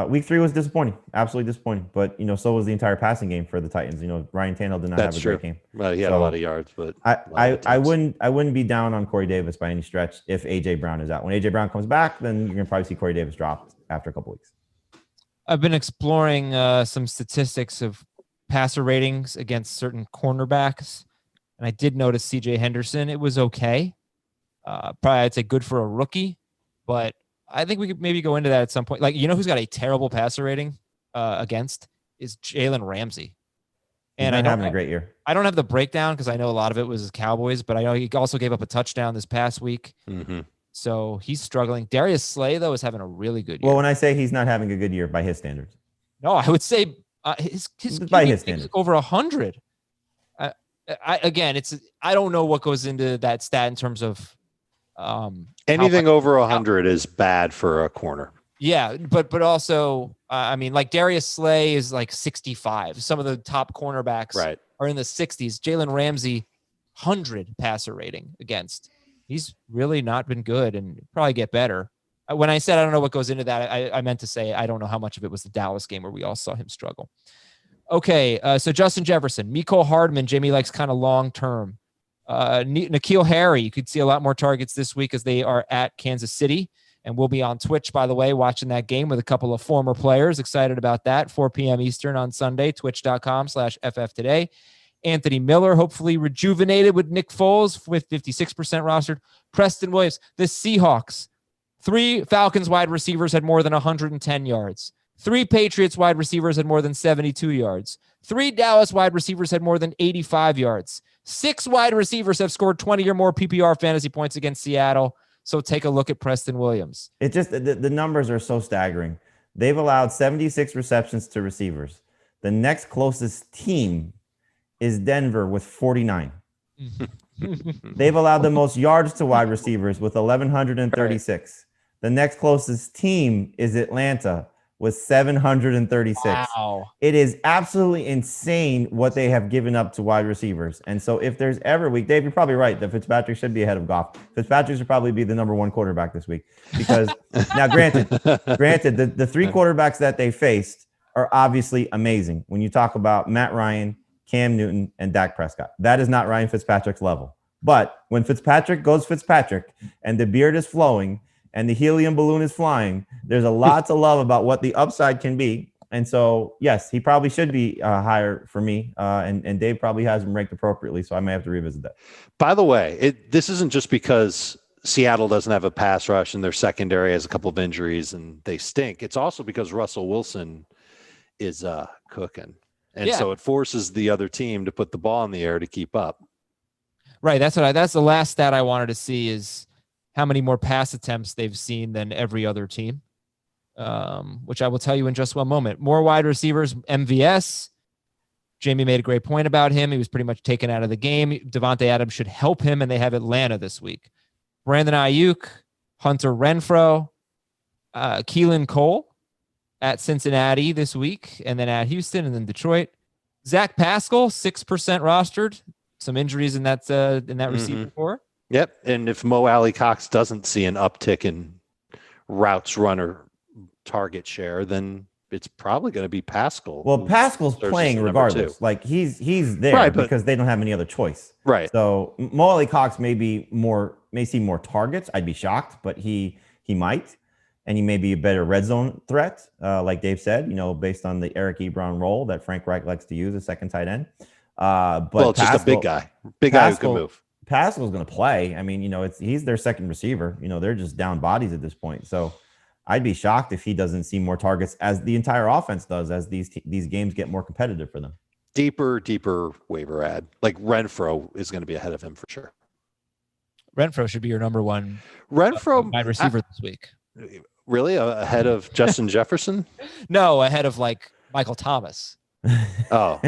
C: Week 3 was disappointing, absolutely disappointing. But so was the entire passing game for the Titans. Ryan Tannehill did not have a great game.
B: Well, he had a lot of yards, but
C: I wouldn't be down on Corey Davis by any stretch if AJ Brown is out. When AJ Brown comes back, then you're gonna probably see Corey Davis dropped after a couple weeks.
A: I've been exploring some statistics of passer ratings against certain cornerbacks, and I did notice C.J. Henderson. It was okay. Probably I'd say good for a rookie, but I think we could maybe go into that at some point. Like, who's got a terrible passer rating against is Jalen Ramsey. And
C: I don't having a great year.
A: I don't have the breakdown because I know a lot of it was Cowboys, but I know he also gave up a touchdown this past week.
B: Mm-hmm.
A: So he's struggling. Darius Slay, though, is having a really good year.
C: Well, when I say he's not having a good year by his standards.
A: No, I would say his
C: by his standards
A: over 100. I don't know what goes into that stat in terms of
B: anything over 100 is bad for a corner.
A: Yeah, but also like Darius Slay is like 65. Some of the top cornerbacks are in the 60s. Jalen Ramsey, 100 passer rating against. He's really not been good and probably get better. When I said I don't know what goes into that, I meant to say I don't know how much of it was the Dallas game where we all saw him struggle. Okay, so Justin Jefferson, Mecole Hardman, Jamie likes kind of long term. N'Keal Harry, you could see a lot more targets this week as they are at Kansas City. And we'll be on Twitch, by the way, watching that game with a couple of former players. Excited about that. 4 p.m. Eastern on Sunday, twitch.com/FFtoday. Anthony Miller, hopefully rejuvenated with Nick Foles with 56% rostered. Preston Williams, the Seahawks. 3 Falcons wide receivers had more than 110 yards. 3 Patriots wide receivers had more than 72 yards. 3 Dallas wide receivers had more than 85 yards. 6 wide receivers have scored 20 or more PPR fantasy points against Seattle. So take a look at Preston Williams.
C: It just the numbers are so staggering. They've allowed 76 receptions to receivers. The next closest team is Denver with 49. They've allowed the most yards to wide receivers with 1,136. The next closest team is Atlanta with 736.
A: Wow.
C: It is absolutely insane what they have given up to wide receivers. And so if there's ever week, Dave, you're probably right that Fitzpatrick should be ahead of Goff. Fitzpatrick should probably be the number 1 quarterback this week because now granted, the 3 quarterbacks that they faced are obviously amazing. When you talk about Matt Ryan, Cam Newton, and Dak Prescott, that is not Ryan Fitzpatrick's level. But when Fitzpatrick goes Fitzpatrick and the beard is flowing and the helium balloon is flying, there's a lot to love about what the upside can be. And so, yes, he probably should be higher for me. And Dave probably has him ranked appropriately. So I may have to revisit that.
B: By the way, this isn't just because Seattle doesn't have a pass rush and their secondary has a couple of injuries and they stink. It's also because Russell Wilson is cooking. And so it forces the other team to put the ball in the air to keep up.
A: Right. That's the last stat I wanted to see is how many more pass attempts they've seen than every other team, which I will tell you in just one moment. More wide receivers, MVS. Jamie made a great point about him. He was pretty much taken out of the game. Devontae Adams should help him, and they have Atlanta this week. Brandon Ayuk, Hunter Renfrow, Keelan Cole at Cincinnati this week, and then at Houston, and then Detroit. Zach Pascal, 6% rostered. Some injuries in that receiver core.
B: Yep. And if Mo Alley Cox doesn't see an uptick in routes runner target share, then it's probably going to be Pascal.
C: Well, Pascal's playing regardless. Like he's there because they don't have any other choice.
B: Right.
C: So Mo Alley Cox may see more targets. I'd be shocked, but he might. And he may be a better red zone threat, like Dave said, based on the Eric Ebron role that Frank Reich likes to use, a second tight end. But
B: it's just a big guy who can move.
C: Pascal's going to play. I mean, he's their second receiver. They're just down bodies at this point. So I'd be shocked if he doesn't see more targets as the entire offense does as these games get more competitive for them.
B: Deeper waiver ad. Like Renfrow is going to be ahead of him for sure.
A: Renfrow should be your number 1 wide receiver this week.
B: Really? Ahead of Justin Jefferson?
A: No, ahead of like Michael Thomas.
B: Oh.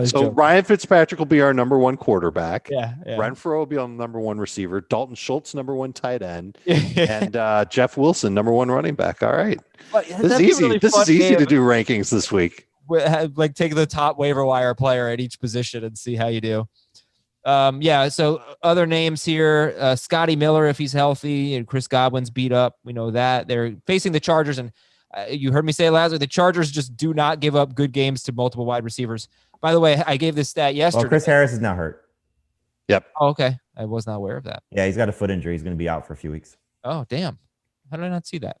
B: So Ryan Fitzpatrick will be our number 1 quarterback.
A: Yeah.
B: Renfrow will be on number 1 receiver. Dalton Schultz, number 1 tight end. And Jeff Wilson, number 1 running back. All right. This is easy. This is easy to do rankings this week.
A: Like take the top waiver wire player at each position and see how you do. So other names here, Scotty Miller, if he's healthy, and Chris Godwin's beat up. We know that they're facing the Chargers. And You heard me say last week, the Chargers just do not give up good games to multiple wide receivers. By the way, I gave this stat yesterday.
C: Well, Chris Harris is now hurt.
B: Yep.
A: Oh, okay. I was not aware of that.
C: Yeah, he's got a foot injury. He's going to be out for a few weeks.
A: Oh, damn. How did I not see that?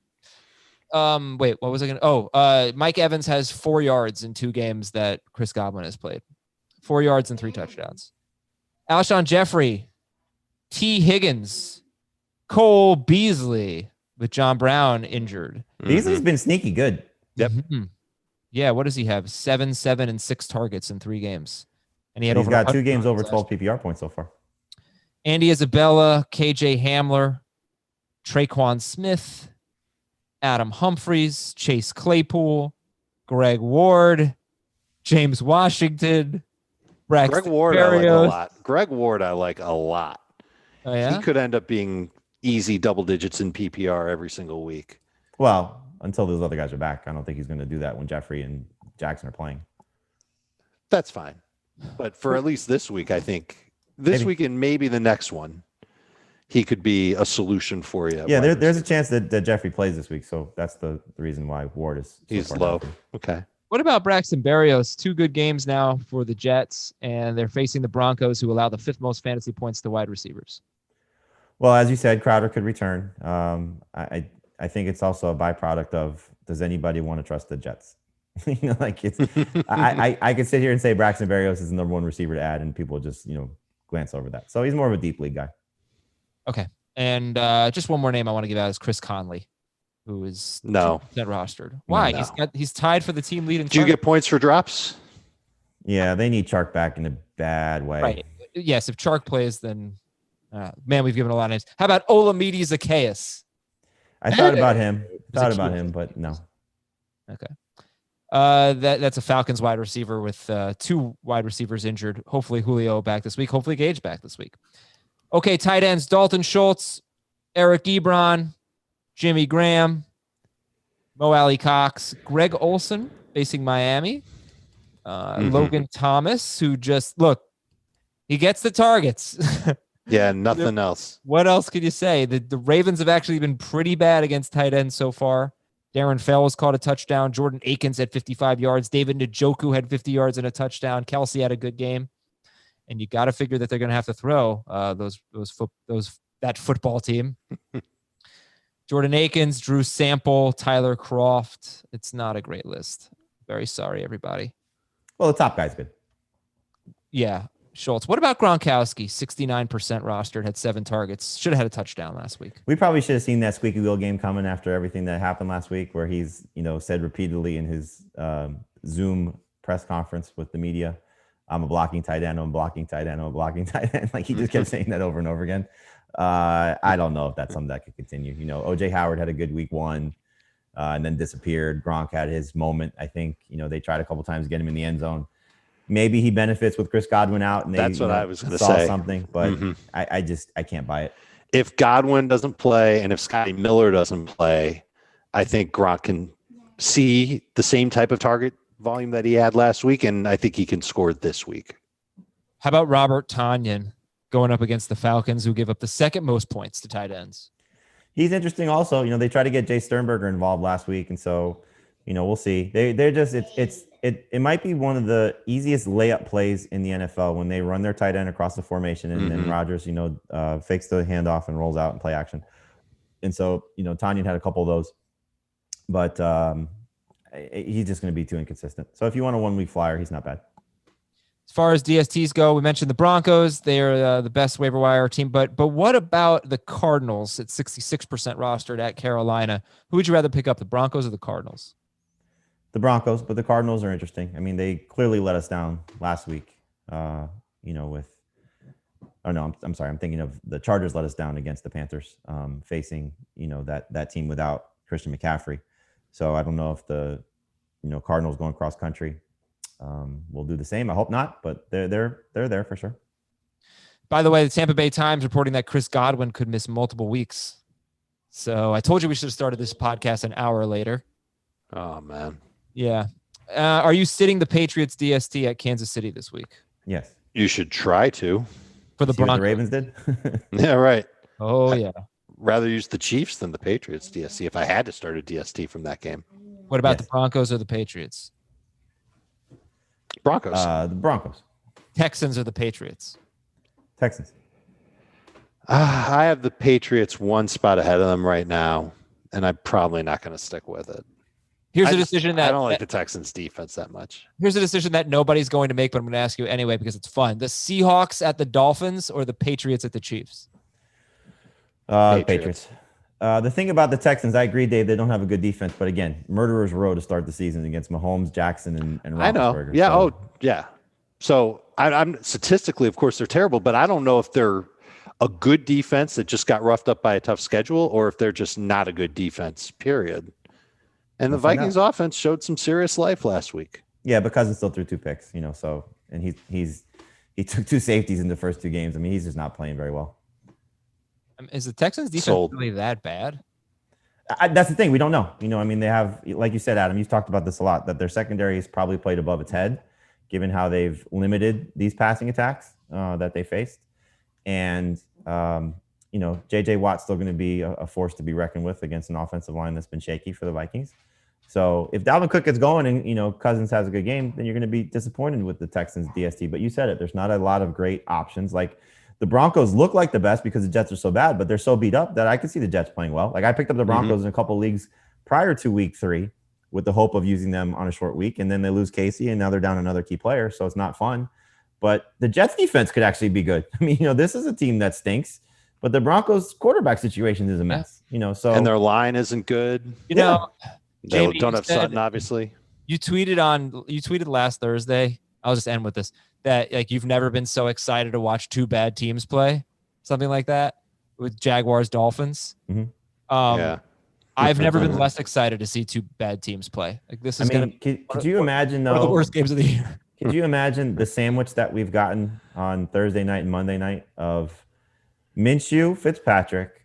A: Wait, what was I going to? Mike Evans has 4 yards in 2 games that Chris Godwin has played. 4 yards and 3 touchdowns. Alshon Jeffrey, T. Higgins, Cole Beasley with John Brown injured.
C: Beasley's been sneaky good.
B: Yep.
A: Mm-hmm. Yeah, what does he have? 7, 7, and 6 targets in 3 games. And
C: He's got 2 games over 12 PPR points so far.
A: Andy Isabella, KJ Hamler, Traquan Smith, Adam Humphries, Chase Claypool, Greg Ward, James Washington, Braxton
B: Greg Ward
A: Berrios.
B: I like a lot. Greg Ward I like a lot.
A: Oh, yeah?
B: He could end up being easy double digits in PPR every single week.
C: Well, until those other guys are back. I don't think he's going to do that when Jeffrey and Jackson are playing.
B: That's fine. But for at least this week, I think this week and maybe the next one, he could be a solution for you.
C: Yeah, there's a chance that Jeffrey plays this week. So that's the reason why Ward is so
B: he's
C: far
B: low.
C: down.
B: Okay.
A: What about Braxton Berrios? 2 good games now for the Jets, and they're facing the Broncos, who allow the 5th most fantasy points to wide receivers.
C: Well, as you said, Crowder could return. I think it's also a byproduct of, does anybody want to trust the Jets? Like it's I could sit here and say Braxton Berrios is the number 1 receiver to add, and people just glance over that. So he's more of a deep league guy.
A: Okay, and just one more name I want to give out is Chris Conley, who is 2% rostered. Why?
B: No.
A: He's tied for the team lead in.
B: Do you get points for drops?
C: Yeah, they need Chark back in a bad way.
A: Right. Yes, if Chark plays, then man, we've given a lot of names. How about Olamide Zacchaeus?
C: I thought about him. But no.
A: Okay. That's a Falcons wide receiver with 2 wide receivers injured. Hopefully Julio back this week. Hopefully Gage back this week. Okay, tight ends: Dalton Schultz, Eric Ebron, Jimmy Graham, Mo Alley Cox, Greg Olson facing Miami, Logan Thomas, who just he gets the targets.
B: Yeah, nothing else.
A: What else could you say? The Ravens have actually been pretty bad against tight ends so far. Darren Fells caught a touchdown. Jordan Akins had 55 yards. David Njoku had 50 yards and a touchdown. Kelsey had a good game. And you got to figure that they're going to have to throw that football team. Jordan Akins, Drew Sample, Tyler Croft. It's not a great list. Very sorry, everybody.
C: Well, the top guy's good.
A: Yeah, Schultz. What about Gronkowski? 69% rostered, had 7 targets. Should have had a touchdown last week.
C: We probably should have seen that squeaky wheel game coming after everything that happened last week, where he's said repeatedly in his Zoom press conference with the media, I'm a blocking tight end, I'm a blocking tight end, I'm a blocking tight end. Like he just kept saying that over and over again. I don't know if that's something that could continue. OJ Howard had a good week 1 and then disappeared. Gronk had his moment. I think, they tried a couple times to get him in the end zone. Maybe he benefits with Chris Godwin out, and
B: that's what I was going to
C: saw
B: say.
C: Something, but I can't buy it.
B: If Godwin doesn't play and if Scotty Miller doesn't play, I think Gronk can see the same type of target volume that he had last week, and I think he can score this week.
A: How about Robert Tonyan going up against the Falcons, who give up the 2nd most points to tight ends?
C: He's interesting also. They tried to get Jay Sternberger involved last week, and so we'll see. They're just it might be one of the easiest layup plays in the NFL when they run their tight end across the formation and then Rodgers fakes the handoff and rolls out and play action. And so Tonyan had a couple of those, but he's just going to be too inconsistent. So if you want a 1 week flyer, he's not bad.
A: As far as DSTs go, we mentioned the Broncos. They are the best waiver wire team. But what about the Cardinals at 66% rostered at Carolina? Who would you rather pick up, the Broncos or the Cardinals?
C: The Broncos, but the Cardinals are interesting. I mean, they clearly let us down last week. I'm sorry. I'm thinking of the Chargers let us down against the Panthers, facing that team without Christian McCaffrey. So I don't know if the Cardinals going cross country will do the same. I hope not, but they're there for sure.
A: By the way, the Tampa Bay Times reporting that Chris Godwin could miss multiple weeks. So I told you we should have started this podcast an hour later.
B: Oh man.
A: Yeah. Are you sitting the Patriots DST at Kansas City this week?
C: Yes.
B: You should try to.
A: For the Broncos.
C: The Ravens did?
B: Yeah, right.
A: Oh, yeah.
B: Rather use the Chiefs than the Patriots DST if I had to start a DST from that game.
A: What about
C: Yes.
A: the Broncos or the Patriots?
B: Broncos.
C: The Broncos.
A: Texans or the Patriots?
C: Texans.
B: I have the Patriots one spot ahead of them right now, and I'm probably not going to stick with it.
A: Here's
B: I
A: a
B: just-
A: decision that
B: I don't like the Texans defense that much.
A: here's a decision that nobody's going to make, but I'm going to ask you anyway because it's fun. The Seahawks at the Dolphins or the Patriots at the Chiefs?
C: The Patriots. The thing about the Texans, I agree, Dave, they don't have a good defense. But again, murderer's row to start the season against Mahomes, Jackson, and
B: I know.
C: Roethlisberger.
B: Yeah.
C: So,
B: Yeah. So I'm statistically, of course, they're terrible, but I don't know if they're a good defense that just got roughed up by a tough schedule or if they're just not a good defense, period. And the
C: We'll find
B: Vikings offense showed some serious life last week.
C: yeah, but Cousins still threw 2 picks, so and he took 2 safeties in the first 2 games. I mean, he's just not playing very well.
A: Is the Texans defense
B: Sold.
A: really that bad?
C: That's the thing. We don't know. I mean, they have, like you said, Adam, you've talked about this a lot, that their secondary has probably played above its head, given how they've limited these passing attacks that they faced. And, J.J. Watt's still going to be a force to be reckoned with against an offensive line that's been shaky for the Vikings. So if Dalvin Cook gets going and, Cousins has a good game, then you're going to be disappointed with the Texans DST. But you said it. There's not a lot of great options. Like, the Broncos look like the best because the Jets are so bad, but they're so beat up that I could see the Jets playing well. Like, I picked up the Broncos in a couple of leagues prior to week 3 with the hope of using them on a short week, and then they lose Casey, and now they're down another key player, so it's not fun. But the Jets defense could actually be good. I mean, this is a team that stinks, but the Broncos quarterback situation is a mess. So
B: And their line isn't good.
A: You know,
B: They
A: Jamie,
B: don't
A: you
B: have
A: said-
B: Sutton, obviously.
A: you tweeted last Thursday. I'll just end with this, that like you've never been so excited to watch 2 bad teams play, something like that, with Jaguars Dolphins.
C: Mhm.
B: Yeah.
A: I've never been less excited to see 2 bad teams play. Like, this is going to be
C: could you imagine
A: one of the
C: though?
A: worst games of the year.
C: Could you imagine the sandwich that we've gotten on Thursday night and Monday night of Minshew, Fitzpatrick,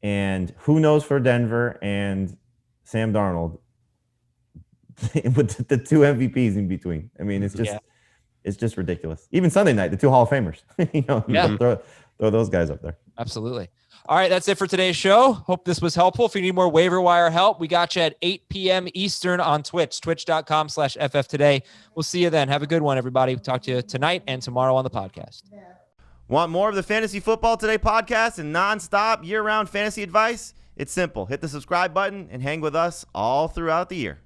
C: and who knows for Denver and Sam Darnold with the 2 MVPs in between? I mean, it's just ridiculous. Even Sunday night, the 2 Hall of Famers,
A: Yeah.
C: throw those guys up there.
A: Absolutely. All right, that's it for today's show. Hope this was helpful. If you need more waiver wire help, we got you at 8 p.m. Eastern on Twitch, twitch.com/FF today. We'll see you then. Have a good one, everybody. We'll talk to you tonight and tomorrow on the podcast.
E: Want more of the Fantasy Football Today podcast and nonstop year-round fantasy advice? It's simple. Hit the subscribe button and hang with us all throughout the year.